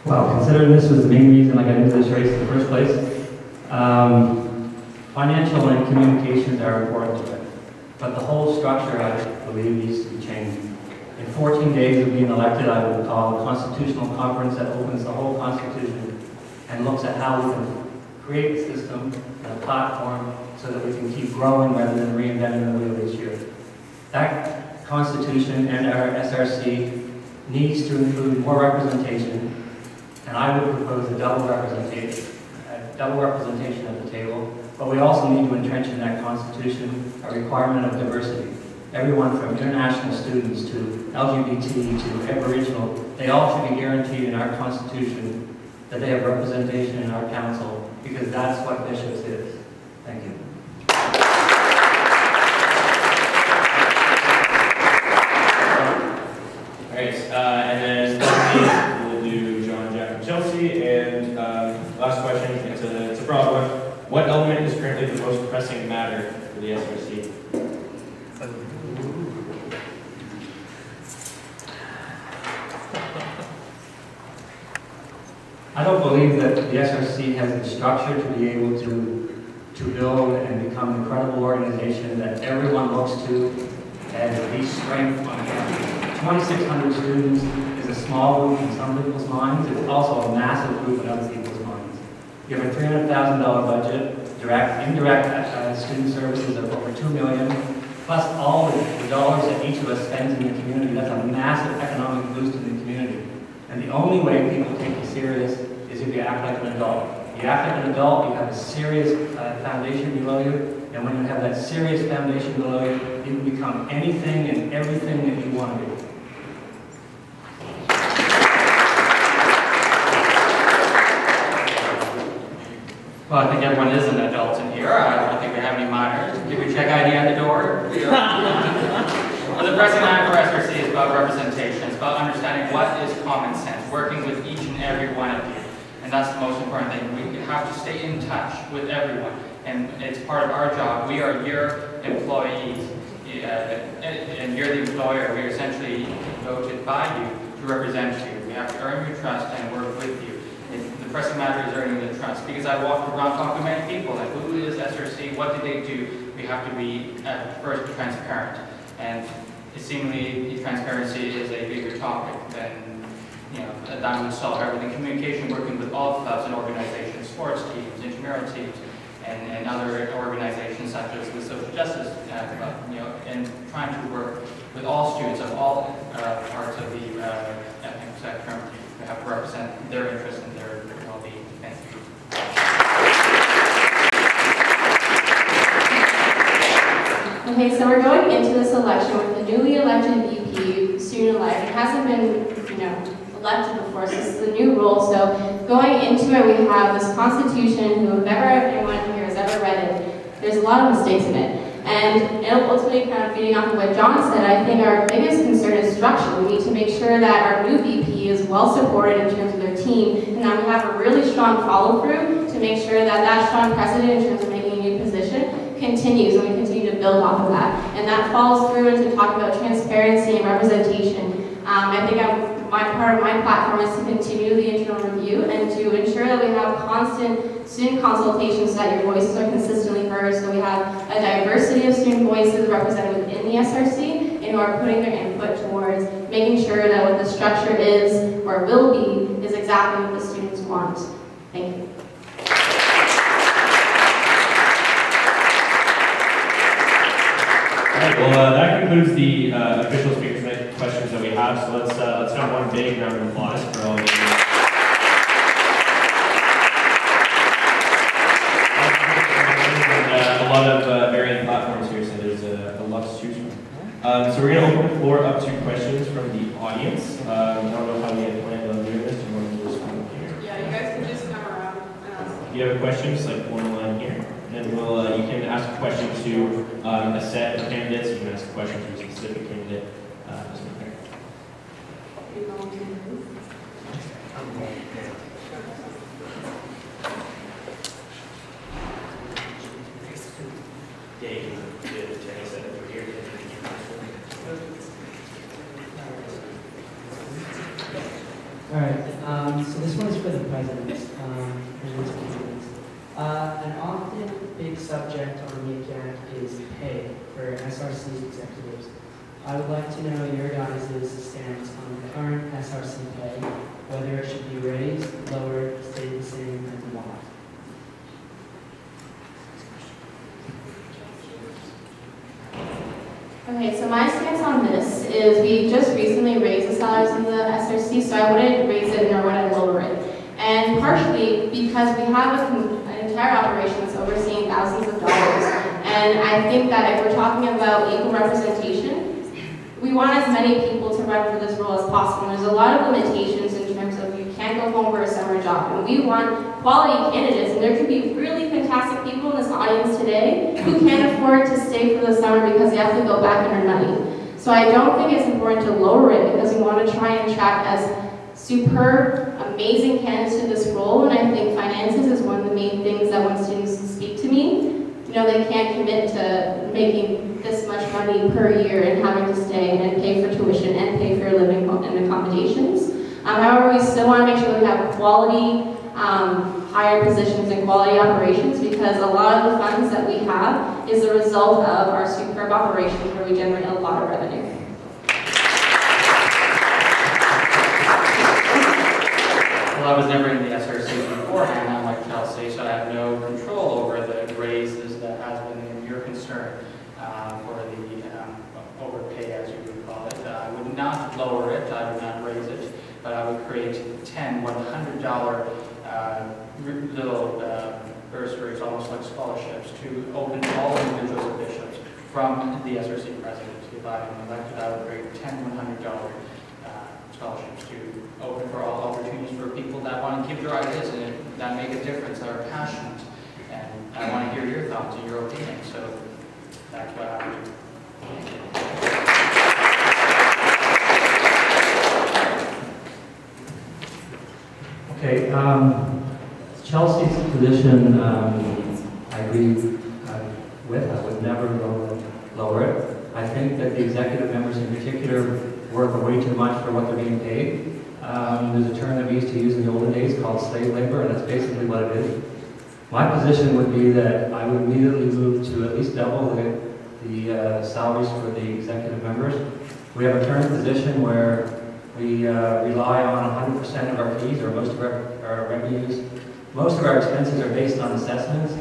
Well, considering this was the main reason I got into this race in the first place, financial and communications are important to it. But the whole structure, I believe, needs to be changed. In 14 days of being elected, I would call a constitutional conference that opens the whole Constitution and looks at how we can create a system and a platform so that we can keep growing rather than reinventing the wheel each year. That Constitution and our SRC needs to include more representation, and I would propose a double representation at the table. But we also need to entrench in that Constitution a requirement of diversity. Everyone from international students to LGBT to Aboriginal, they all should be guaranteed in our Constitution that they have representation in our council, because that's what bishops is. Thank you. All right, and then finally, we'll do John, Jack, and Chelsea. And last question, it's a broad one. What element is currently the most pressing matter for the SRC? I don't believe that the SRC has the structure to be able to build and become an incredible organization that everyone looks to as the strength on campus. 2,600 students is a small group in some people's minds. It's also a massive group in other people's minds. You have a $300,000 budget, direct, indirect student services of over $2 million, plus all the dollars that each of us spends in the community. That's a massive economic boost in the community. And the only way people take you serious is if you act like an adult. You act like an adult, you have a serious foundation below you, and when you have that serious foundation below you, you can become anything and everything that you want to be. Well, I think everyone is an adult in here. I don't think we have any minors. Did we check ID at the door? Well, the pressing matter for SRC is about representation. It's about understanding what is common sense, working with each and every one of you. And that's the most important thing. We have to stay in touch with everyone. And it's part of our job. We are your employees. And you're the employer. We are essentially voted by you to represent you. We have to earn your trust and work with you. The pressing matter is earning the trust, because I walk around talking to many people, like who is SRC, what did they do? We have to be first transparent, and seemingly transparency is a bigger topic than, that would solve everything. Communication, working with all clubs and organizations, sports teams, intramural teams, and other organizations such as the Social Justice Club, and trying to work with all students of all parts of the ethnic spectrum. We have to represent their interests and their well-being. Thank you. Okay, so we're going into this election with the newly elected VP, student life. It hasn't been, elected before, so this is a new role. So going into it, we have this Constitution, who, if ever anyone here has ever read it, there's a lot of mistakes in it. And ultimately, kind of feeding off of what John said, I think our biggest concern is structure. We need to make sure that our new VP is well supported in terms of their team, and that we have a really strong follow-through to make sure that that strong precedent in terms of making a new position continues, and we continue to build off of that. And that falls through into talking about transparency and representation. I think part of my platform is to continue the internal review and to ensure that we have constant student consultations so that your voices are consistently heard, so we have a diversity of student voices represented within the SRC and who are putting their input towards making sure that what the structure is or will be is exactly what the students want. Thank you. All right, well, that concludes the official speakers night questions that we have. So let's have one big round of applause for all of you. And, a lot of varying platforms here, so there's a lot to choose from. So we're going to open the floor up to questions from the audience. I don't know how we had planned on doing this. Do you want to just come here? Yeah, you guys can just come around and ask. If you have a question, just like form a line here. And you can ask a question to a set of candidates. You can ask a question to a specific candidate. Just right there. Yeah, you can do the tennis set over here. All right, so this one is for the president. An often big subject on the agenda is pay for SRC executives. I would like to know your guys' stance on the current SRC pay, whether it should be raised, lowered, stay the same, and why. Okay, so my stance on this is we just recently raised the salaries in the SRC, so I wouldn't raise it nor would I lower it. And partially because we have an entire operation that's overseeing thousands of dollars. And I think that if we're talking about equal representation, we want as many people to run for this role as possible. And there's a lot of limitations in terms of you can't go home for a summer job. And we want quality candidates, and there could be really fantastic people in this audience today who can't afford to stay for the summer because they have to go back and earn money. So I don't think it's important to lower it because we want to try and attract as superb, amazing candidates to this role, and I think finances is one of the main things that when students speak to me, you know, they can't commit to making this much money per year and having to stay and pay for tuition and pay for living and accommodations. However, we still want to make sure that we have quality higher positions and quality operations because a lot of the funds that we have is a result of our superb operations where we generate a lot of revenue. Well, I was never in the SRC beforehand, unlike Chelsea, so I have no control over the raises that has been your concern for the overpay, as you would call it. I would not lower it, I would not raise it, but I would create 10 $100 little bursaries, almost like scholarships, to open to all individuals and bishops from the SRC president. If I am elected, I would create 10 $100 scholarships to open for all opportunities for people that want to give their ideas and that make a difference, that are passionate. And I want to hear your thoughts and your opinion, so that's what I would do. Okay, Chelsea's position, I agree with. I would never lower it. I think that the executive members in particular work way too much for what they're being paid. There's a term that we used to use in the olden days called slave labor, and that's basically what it is. My position would be that I would immediately move to at least double the salaries for the executive members. We have a current position where we rely on 100% of our fees, or most of our revenues. Most of our expenses are based on assessments.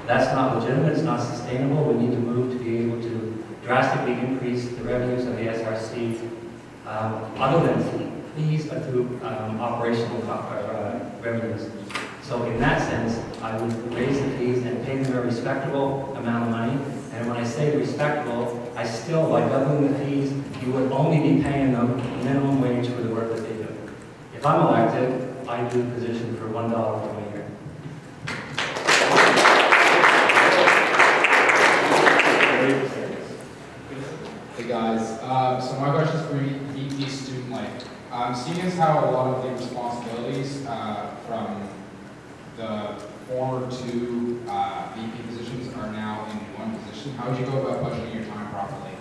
That's not legitimate, it's not sustainable. We need to move to be able to drastically increase the revenues of the SRC, other than fees, but through operational revenues. So in that sense, I would raise the fees and pay them a respectable amount of money. And when I say respectable, I still, by doubling the fees, you would only be paying them minimum wage for the work that they do. If I'm elected, I do position for $1 per year. Hey guys, so my question is for VP Student Life. Seeing as how a lot of the responsibilities from the former two VP positions are now in one position. How would you go about budgeting your time properly?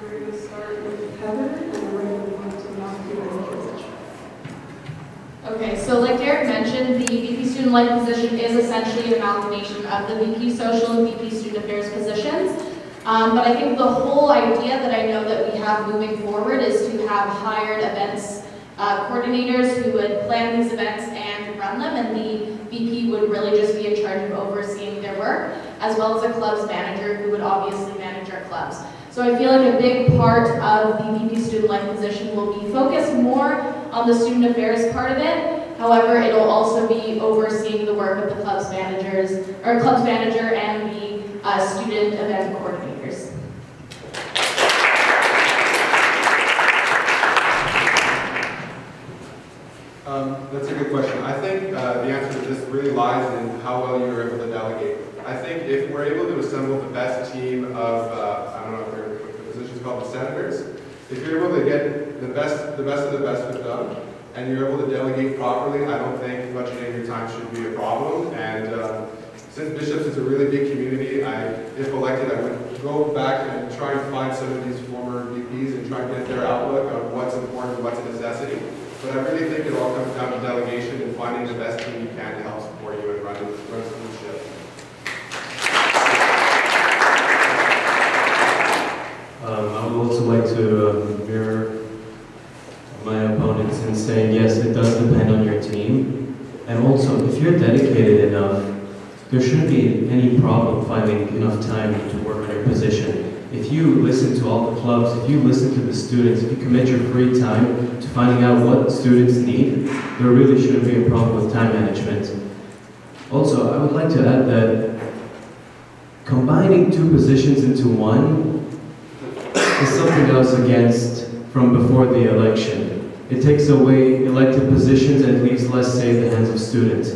We're going to start with Heather, and then we're going to move on to Matthew. Okay, so like Derek mentioned, the VP Student Life position is essentially an amalgamation of the VP Social and VP Student Affairs positions. But I think the whole idea that I know that we have moving forward is to have hired events coordinators who would plan these events and run them, and the VP would really just be in charge of overseeing their work, as well as a clubs manager who would obviously manage our clubs. So I feel like a big part of the VP Student Life position will be focused more on the student affairs part of it. However, it'll also be overseeing the work of the clubs managers, or clubs manager and the student event coordinators. That's a good question. I think the answer to this really lies in how well you're able to delegate. I think if we're able to assemble the best team of, I don't know if the position's called the senators, if you're able to get the best of the best with them, and you're able to delegate properly, I don't think budgeting your time should be a problem. And since Bishops is a really big community, if elected, I would go back and try and find some of these former VPs and try and get their outlook on what's important and what's a necessity. But I really think it all comes down to delegation and finding the best team you can to help support you and run the ship. I would also like to mirror my opponents in saying, yes, it does depend on your team. And also, if you're dedicated enough, there shouldn't be any problem finding enough time to work on your position. If you listen to all the clubs, if you listen to the students, if you commit your free time to finding out what students need, there really shouldn't be a problem with time management. Also, I would like to add that combining two positions into one is something I was against from before the election. It takes away elected positions and leaves less say in the hands of students.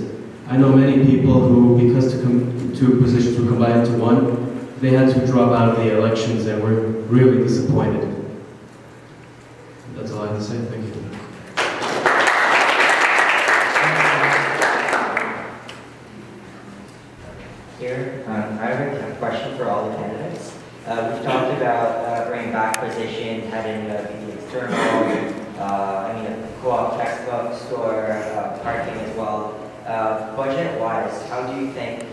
I know many people who, because two positions were combined into one, they had to drop out of the elections and were really disappointed. That's all I have to say. Thank you. Here, I have a question for all the candidates. We've talked about bringing back positions, having the external, a co-op textbooks or parking as well. Budget-wise, how do you think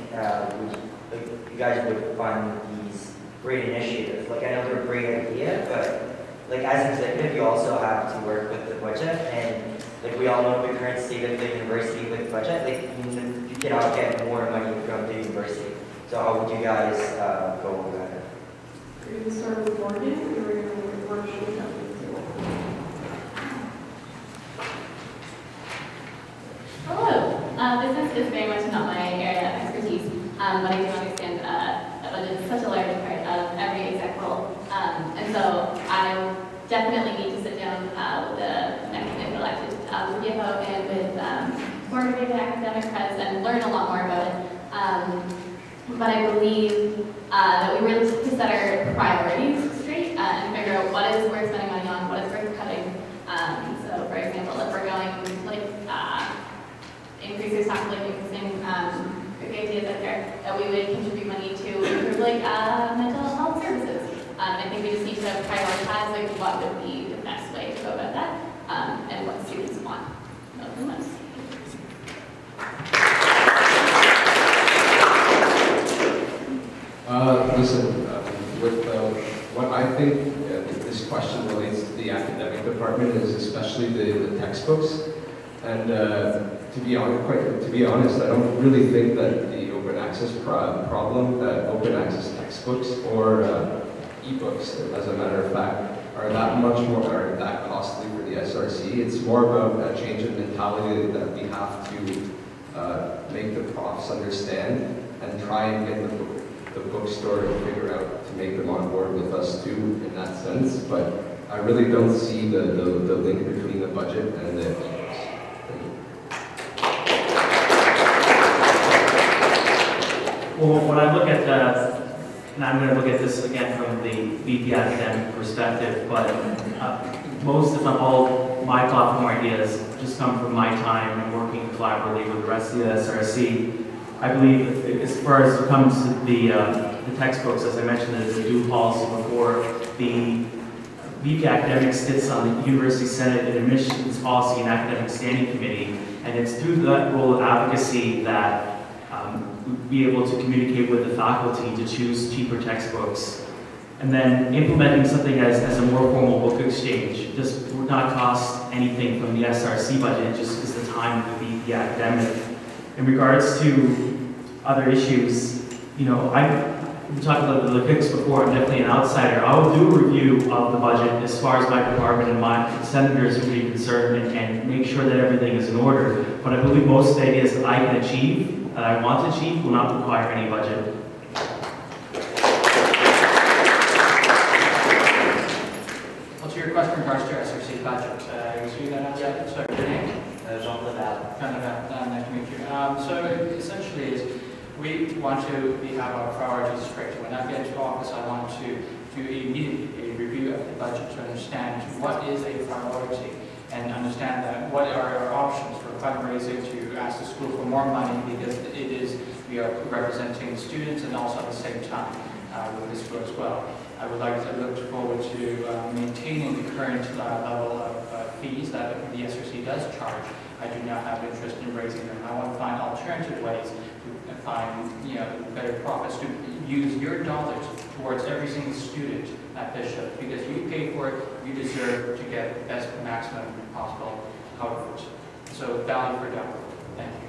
you guys would fund these great initiatives? Like, I know they're a great idea, but like as executive, you also have to work with the budget, and like we all know the current state of the university with budget, like you cannot get more money from the university. So how would you guys go about it? We're going to start with Morgan, and we're going to work with Morgan. Hello. Business is very much not my area of expertise, but I do understand that budget is such a large part of every exec role. And so I definitely need to sit down with the next elected CFO and with more of the academic press and learn a lot more about it. But I believe that we really have to set our priorities straight and figure out what is worth spending money on, what is worth cutting. So, for example, if we're going like increase our staff, like increasing great ideas out there, that we would contribute money to improve like mental health services. I think we just need to prioritize like what would be the best way to go about that and what students want the most. Listen, with what I think this question relates to the academic department is especially the textbooks. And to be honest, I don't really think that the open access problem, that open access textbooks or ebooks, as a matter of fact, are that costly for the SRC. It's more about a change in mentality that we have to make the profs understand and try and get the bookstore to figure out to make them on board with us too in that sense. But I really don't see the link between the budget and the ebooks. Well, when I look at and I'm going to look at this again from the VP academic perspective, but most, if not all, my platform ideas just come from my time and working collaboratively with the rest of the SRC. I believe, as far as it comes to the textbooks, as I mentioned in the dual policy before, the VP Academics sits on the University Senate and Admissions Policy and Academic Standing Committee, and it's through that role of advocacy that we'll be able to communicate with the faculty to choose cheaper textbooks. And then implementing something as a more formal book exchange just would not cost anything from the SRC budget, it just is the time to be the academic. In regards to other issues, you know, we talked about the picks before, I'm definitely an outsider. I will do a review of the budget as far as my department and my senators would be concerned and make sure that everything is in order. But I believe most of the ideas that I can achieve, that I want to achieve, will not require any budget. What's your question in regards to SRC budget? You see that outside? So your name? Jean Laval. Nice to meet you. So essentially is we want to have our priorities straight. When I get into office, I want to do immediately a review of the budget to understand what is a priority and understand that what are our options for fundraising to ask the school for more money, because we are representing students and also at the same time with the school as well. I would like to look forward to maintaining the current level of fees that the SRC does charge. I do not have interest in raising them. I want to find alternative ways to find, better profits, to use your dollars towards every single student at Bishop, because you pay for it, you deserve to get the best maximum possible coverage. So value for dollar. Thank you.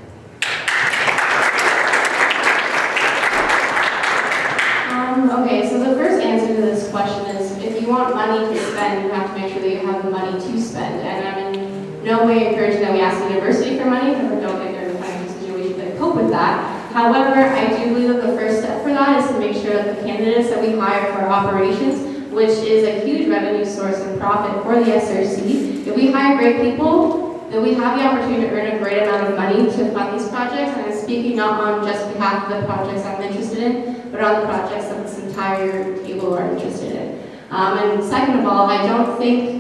Okay, so the first answer to this question is, if you want money to spend, you have to make sure that you have the money to spend. And I'm in no way encouraging that we ask the university for money, because I don't think they're in a financial situation to cope with that. However, I do believe that the first step for that is to make sure that the candidates that we hire for operations, which is a huge revenue source and profit for the SRC, if we hire great people, then we have the opportunity to earn a great amount of money to fund these projects. And I'm speaking not on just behalf of the projects I'm interested in, but on the projects that this entire table are interested in. And second of all, I don't think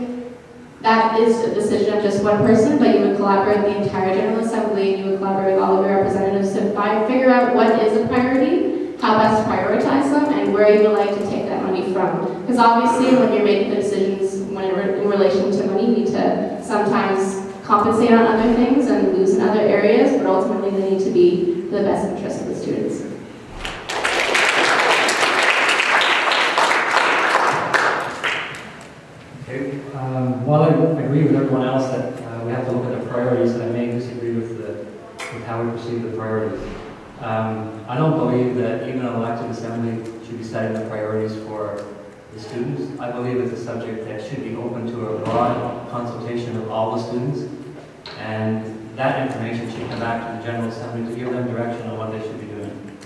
that is a decision of just one person, but you would collaborate with the entire General Assembly, and you would collaborate with all of your representatives to figure out what is a priority, how best to prioritize them, and where you would like to take that money from. Because obviously, when you're making the decisions in relation to money, you need to sometimes compensate on other things and lose in other areas, but ultimately they need to be for the best interest of the students. Okay. While I agree with everyone else that we have to look at the priorities, I may disagree with how we perceive the priorities. I don't believe that even an elected assembly should be setting the priorities for the students. I believe it's a subject that should be open to a broad consultation of all the students, and that information should come back to the General Assembly to give them direction on what they should be doing.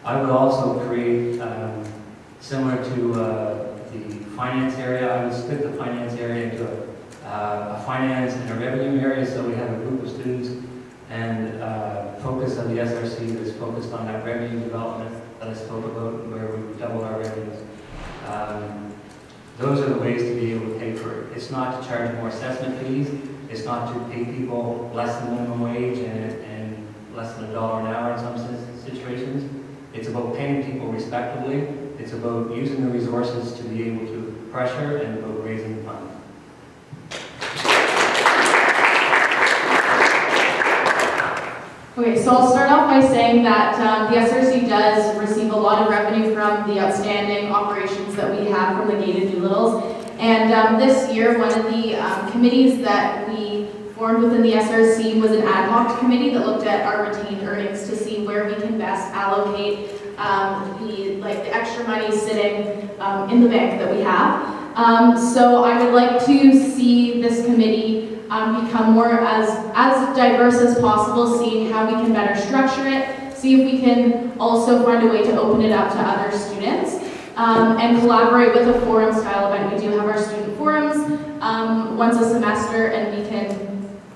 I would also create, similar to the finance area, I would split the finance area into a finance and a revenue area, so we have a group of students and focus of the SRC that is focused on that revenue development that I spoke about, where we've doubled our revenues. Those are the ways to be able to pay for it. It's not to charge more assessment fees. It's not to pay people less than minimum wage and less than $1 an hour in some situations. It's about paying people respectably. It's about using the resources to be able to pressure and about raising funds. Okay, so I'll start off by saying that the SRC does receive a lot of revenue from the outstanding operations that we have from the gated doolittles. And this year, one of the committees that we formed within the SRC was an ad hoc committee that looked at our retained earnings to see where we can best allocate the extra money sitting in the bank that we have. So I would like to see this committee become more as diverse as possible, seeing how we can better structure it, see if we can also find a way to open it up to other students, and collaborate with a forum style event. We do have our student forums once a semester, and we can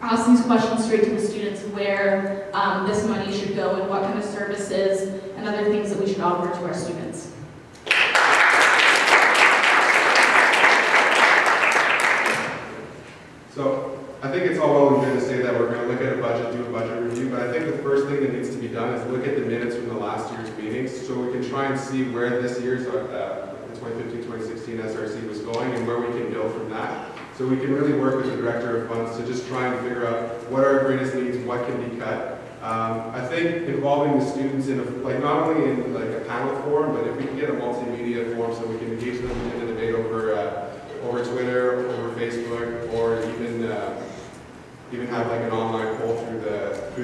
ask these questions straight to the students where this money should go and what kind of services and other things that we should offer to our students. So I think it's all well and good to say that we're going to look at a budget, do a budget review, review, but I think the first thing that needs to be done is look at the minutes from the last year's meetings, so we can try and see where this year's, the 2015-2016 SRC was going and where we can build from that. So we can really work with the Director of Funds to just try and figure out what are our greatest needs, what can be cut. I think involving the students in not only in like a panel forum, but if we can get a multimedia forum so we can engage them in the debate over Twitter, over Facebook, or even have like an online poll through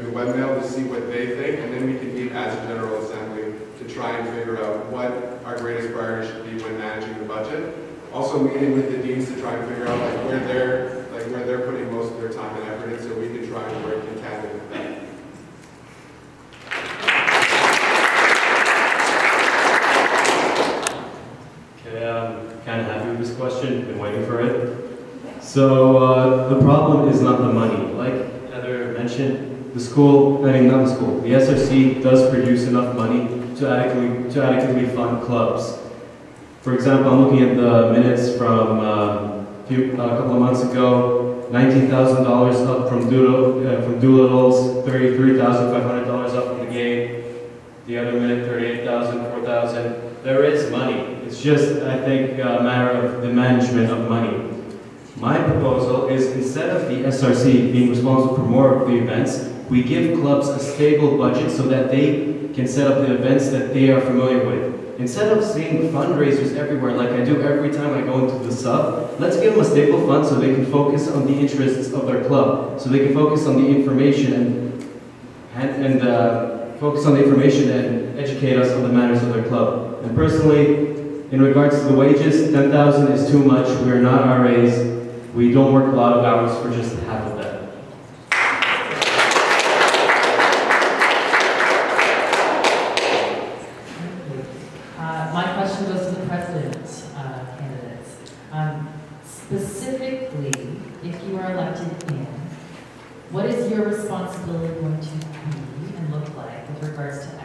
the webmail to see what they think, and then we can meet as a General Assembly to try and figure out what our greatest priority should be when managing the budget. Also meeting with the deans to try and figure out where they're putting most of their time and effort in, so we can try and work in tandem with them. Okay, I'm kind of happy with this question. Been waiting for it. So the problem is not the money. Like Heather mentioned, the SRC does produce enough money to adequately fund clubs. For example, I'm looking at the minutes from a couple of months ago. $19,000 up from Doolittle's, $33,500 up from the game. The other minute, $38,000, $4,000. There is money. It's just, I think, a matter of the management of money. My proposal is, instead of the SRC being responsible for more of the events, we give clubs a stable budget so that they can set up the events that they are familiar with. Instead of seeing fundraisers everywhere like I do every time I go into the sub, let's give them a stable fund so they can focus on the interests of their club, so they can focus on the information and educate us on the matters of their club. And personally, in regards to the wages, $10,000 is too much. We are not RAs. We don't work a lot of hours for just half of that. My question goes to the president's candidates. Specifically, if you are elected in, what is your responsibility going to be and look like with regards to equity?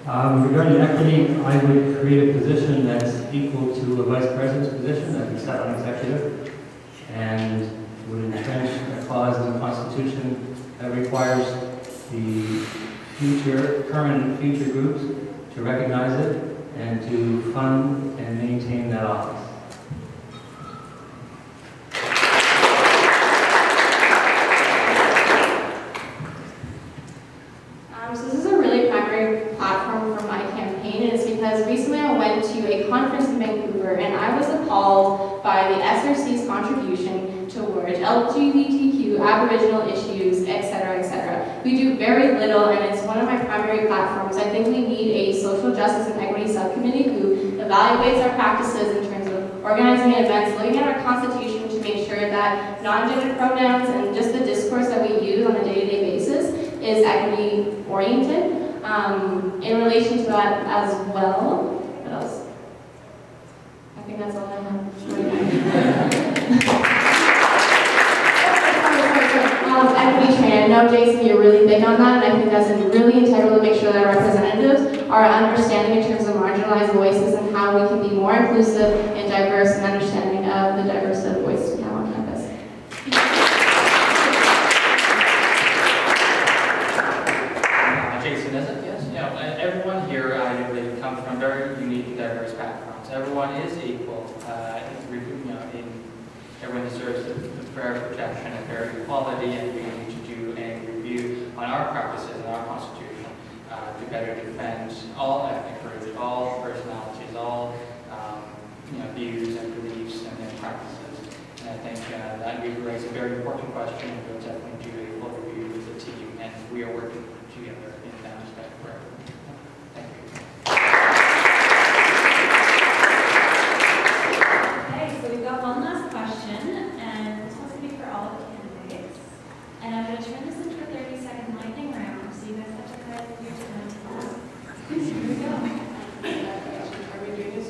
Regarding equity, I would create a position that's equal to a vice president's position that can set on executive, and would entrench a clause in the Constitution that requires the current and future groups to recognize it and to fund and maintain that office. So this is a really primary platform for my campaign, and it's because recently I went to a conference in Vancouver and I was appalled by the SRC's contribution towards LGBTQ, Aboriginal issues, etc., etc. We do very little, and it's one of my primary platforms. I think we need a social justice and equity subcommittee who evaluates our practices in terms of organizing events, looking at our constitution to make sure that non-gender pronouns and just the discourse that we use on a day-to-day basis is equity oriented. In relation to that as well, what else? I think that's all I have. Equity training. I know, Jason, you're really big on that, and I think that's really integral to make sure that our representatives are understanding in terms of marginalized voices and how we can be more inclusive and diverse and understanding of the diverse set of voices we have on campus. Jason, is it? Yes. Everyone here, I believe, comes from very unique and diverse backgrounds. Everyone is equal. Everyone deserves the fair protection and fair equality, and we need to do a review on our practices and our constitution to better defend all ethnic groups, all personalities, all views and beliefs and practices. And I think that you raise a very important question, and we'll definitely do a full review with the team, and we are working together in that respect for everyone. Thank you. Okay, so we've got one last question, and this must be for all of the candidates. And I'm going to turn this into a 30-second lightning round, so you guys have to cut your time to ask. Here we go. Are we doing this?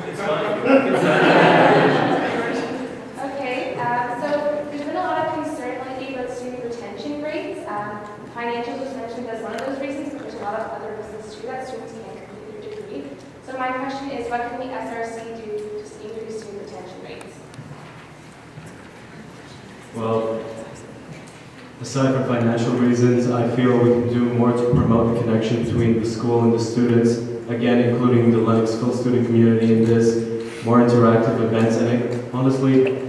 It's fine. other reasons too that students can't complete their degree. So my question is, what can the SRC do to increase student retention rates? Well, aside from financial reasons, I feel we can do more to promote the connection between the school and the students, again, including the Lennoxville student community in this, more interactive events, and honestly,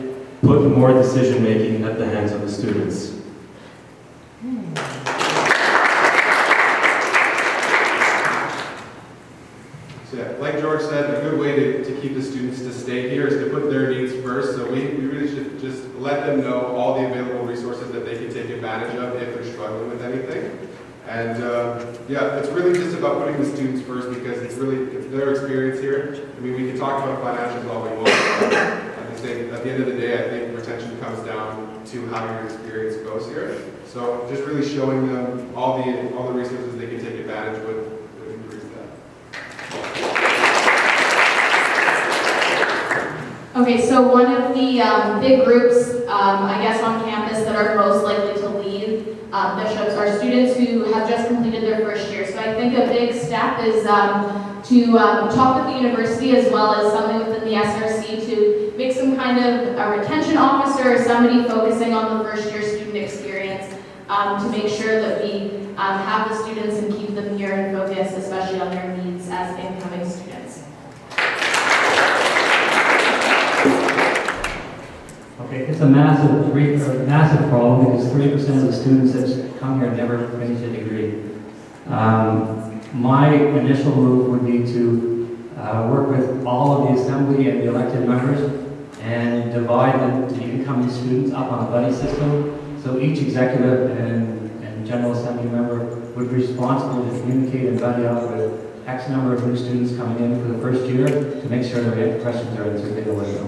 put more decision-making at the hands of the students. So yeah, like George said, a good way to keep the students to stay here is to put their needs first. So we really should just let them know all the available resources that they can take advantage of if they're struggling with anything. And yeah, it's really just about putting the students first because it's their experience here. I mean, we can talk about financials all we want. At the end of the day, I think retention comes down to how your experience goes here. So just really showing them all the resources they can take advantage would increase that. Okay, so one of the big groups, I guess, on campus that are most likely to leave bishops are students who have just completed their first year. So I think a big step is to talk with the university as well as something within the SRC to make some kind of a retention officer or somebody focusing on the first year student experience to make sure that we have the students and keep them here and focused, especially on their needs as incoming students. Okay, it's a massive problem because 30% of the students that come here never finish a degree. My initial move would be to work with all of the assembly and the elected members and divide the incoming students up on a buddy system. So each executive and general assembly member would be responsible to communicate and buddy up with X number of new students coming in for the first year to make sure their questions are answered they know where to go.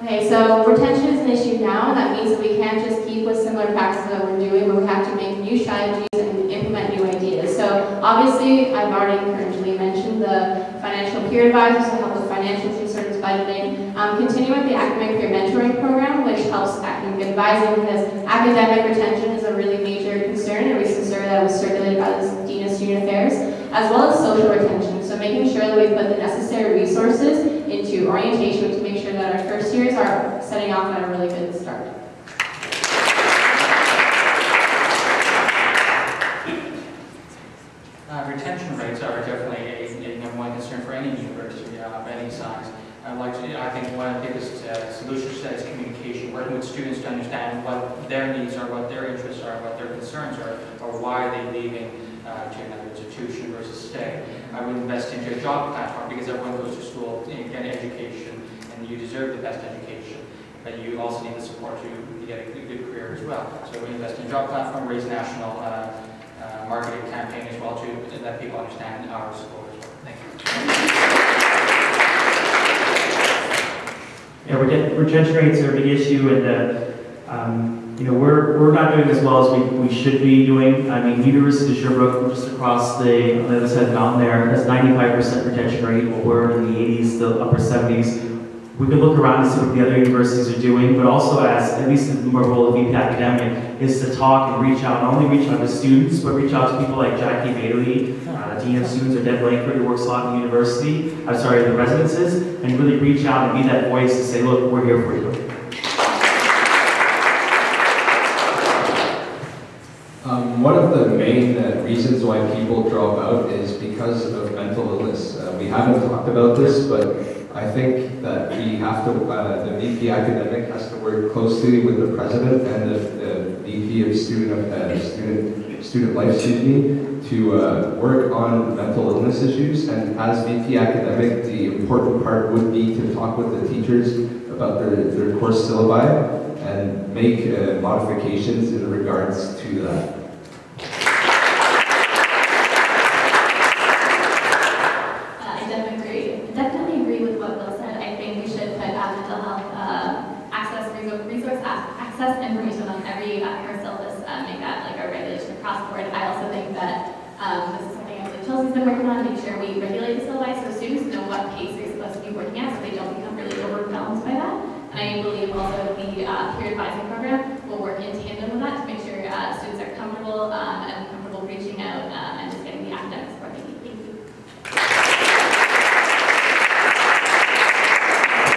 Okay, so retention is an issue now, and that means that we can't just keep with similar practices that we're doing, but we have to make new strategies and implement new ideas. So obviously, I've already currently mentioned the financial peer advisors to help with financial concerns, budgeting. Continue with the academic peer mentoring program, which helps academic advising because academic retention is a really major concern. A recent survey that was circulated by the Dean of Student Affairs, as well as social retention. So making sure that we put the necessary resources into orientation to make sure that our first years are setting off at a really good start. Retention rates are definitely a number one concern for any university of any size. I think one of the biggest solutions to that is communication, working with students to understand what their needs are, what their interests are, what their concerns are, or why they're leaving to another institution versus stay. I would invest into a job platform because everyone goes to school to get education and you deserve the best education, but you also need the support to get a good career as well. So we invest in a job platform, raise national marketing campaign as well to let people understand our school as well. Thank you. Yeah, retention rates are a big issue, and you know, we're not doing as well as we should be doing. I mean, University of Sherbrooke, just across on the other side of the mountain there, has 95% retention rate, while we're in the 80s, the upper 70s. We can look around and see what the other universities are doing, but also as, at least the role of VP Academic, is to talk and reach out, not only reach out to students, but reach out to people like Jackie Bailey, Dean of Students, or Deb Langford, who works a lot in the university, the residences, and really reach out and be that voice to say, look, we're here for you. One of the main reasons why people drop out is because of mental illness. We haven't talked about this, but I think that we have to, the VP Academic has to work closely with the President and the VP of Student Life, to work on mental illness issues. And as VP Academic, the important part would be to talk with the teachers about their course syllabi and make modifications in regards to that. Definitely agree with what Bill said. I think we should put mental health resource access information on every course syllabus, make that like a regulation across the board. I also think that this is something I believe Chelsea's been working on, make sure we regulate the syllabi so students know what pace they're supposed to be working at so they don't become really overwhelmed by that. And I believe also the peer advising program will work comfortable and I'm comfortable reaching out and just getting the academic support they need. Thank you.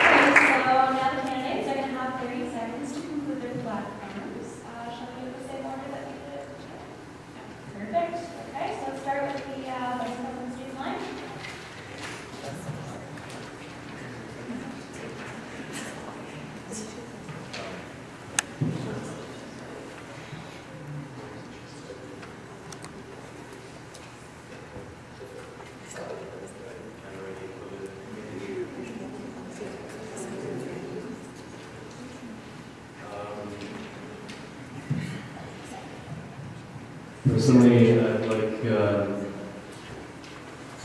Okay, so now the candidates are going to have 30 seconds to conclude their platforms. Shall we do the same order that we did? Perfect. Okay, so let's start with the Vice President student line. Personally, I'd like to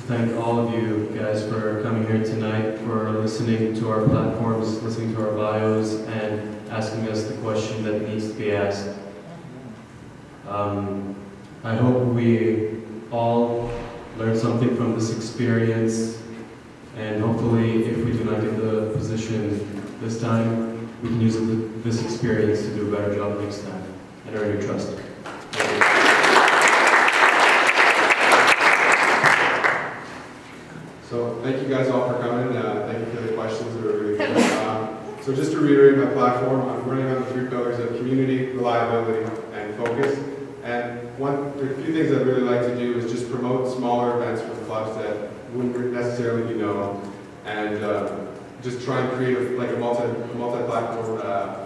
thank all of you guys for coming here tonight, for listening to our platforms, listening to our bios, and asking us the question that needs to be asked. I hope we all learn something from this experience, and hopefully, if we do not get the position this time, we can use this experience to do a better job next time and earn your trust. So thank you guys all for coming. Thank you for the questions. They were really good. So just to reiterate my platform, I'm running on the 3 pillars of community, reliability, and focus. And there are a few things I'd really like to do is just promote smaller events for clubs that wouldn't necessarily be known, and just try and create a multi-platform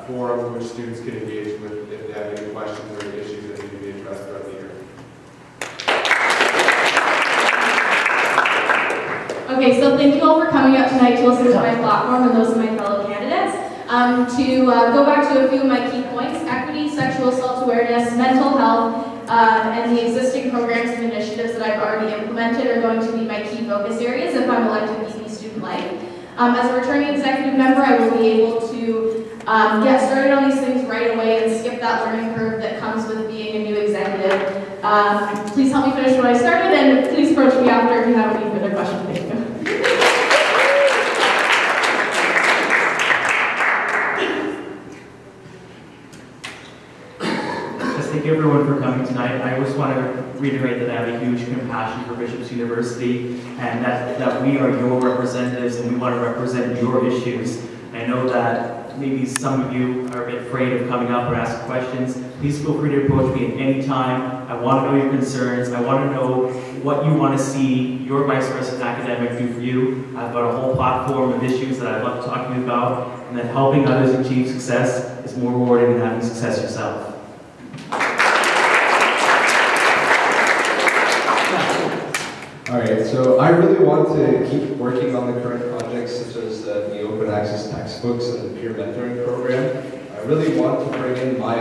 forum in which students can engage with if they have any questions or any issues that need to be addressed throughout the year. Okay, so thank you all for coming out tonight to listen to my platform and those of my fellow candidates. To go back to a few of my key points, equity, sexual assault awareness, mental health, and the existing programs and initiatives that I've already implemented are going to be my key focus areas if I'm elected VP Student Life. As a returning executive member, I will be able to get started on these things right away and skip that learning curve that comes with being a new executive. Please help me finish what I started, and please approach me after if you have any further questions. Thank you. Thank you everyone for coming tonight. I just want to reiterate that I have a huge compassion for Bishop's University and that we are your representatives and we want to represent your issues. I know that maybe some of you are a bit afraid of coming up or asking questions. Please feel free to approach me at any time. I want to know your concerns. I want to know what you want to see your Vice President Academic do for you. I've got a whole platform of issues that I'd love to talk to you about, and that helping others achieve success is more rewarding than having success yourself. All right, so I really want to keep working on the current projects such as the open access textbooks and the peer mentoring program. I really want to bring in my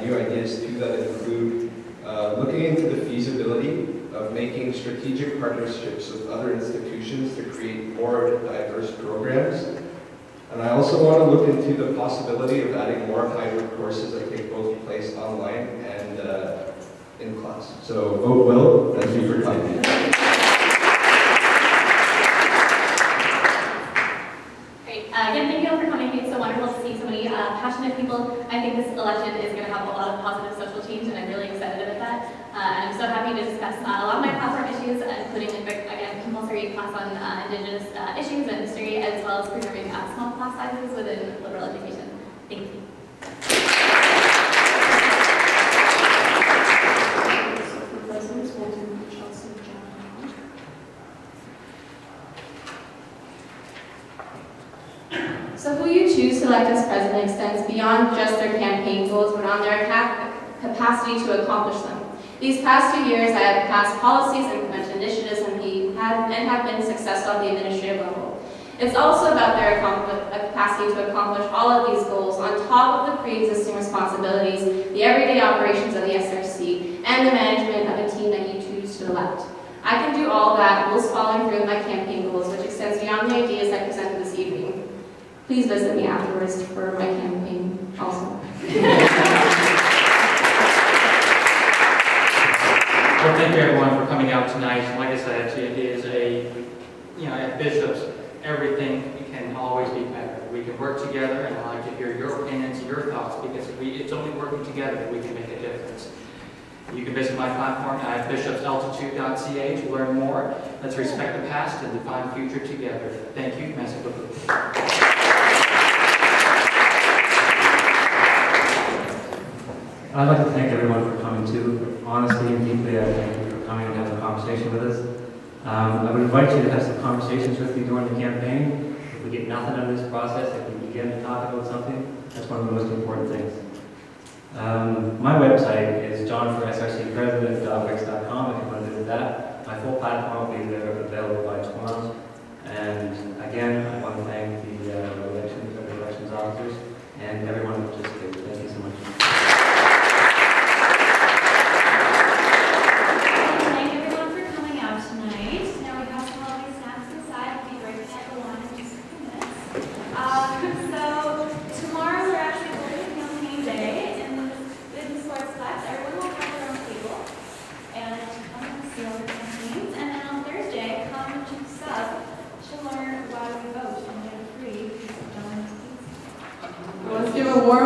new ideas too that include looking into the feasibility of making strategic partnerships with other institutions to create more diverse programs. And I also want to look into the possibility of adding more hybrid courses that take both place online and in class. So vote well. Thank you for coming. Again, thank you all for coming. It's so wonderful to see so many passionate people. I think this election is going to have a lot of positive social change, and I'm really excited about that. And I'm so happy to discuss a lot of my platform issues, including, again, compulsory class on Indigenous issues and history, as well as preserving small class sizes within liberal education. Thank you. So who you choose to elect as president extends beyond just their campaign goals, but on their capacity to accomplish them. These past 2 years, I have passed policies, implemented initiatives, and have been successful at the administrative level. It's also about their capacity to accomplish all of these goals on top of the pre-existing responsibilities, the everyday operations of the SRC, and the management of a team that you choose to elect. I can do all that whilst following through with my campaign goals, which extends beyond the ideas I presented this evening. Please visit me afterwards for my campaign also. Well, thank you everyone for coming out tonight. Like I said, it is at Bishop's, everything can always be better. We can work together, and I like to hear your opinions, your thoughts, because it's only working together that we can make a difference. You can visit my platform at bishopsaltitude.ca to learn more. Let's respect the past and define future together. Thank you. Merci beaucoup. I'd like to thank everyone for coming too. Honestly and deeply, I thank you for coming and having a conversation with us. I would invite you to have some conversations with me during the campaign. If we get nothing out of this process, if we begin to talk about something, that's one of the most important things. My website is johnforsrcpresident.wix.com if you want to visit that. My full platform will be there available by tomorrow. And again, I want to thank the elections officers and everyone who participated. Thank you so much. Thank everyone for coming out tonight. Now we have some lovely snacks inside. We'll be right back along in just a few minutes. So tomorrow we're actually holding a campaign day in the sports class. Everyone will have their own table and come and see all the campaigns. And then on Thursday, come to sub to learn why we vote and get a free piece of Domino's pizza. Let's give a warm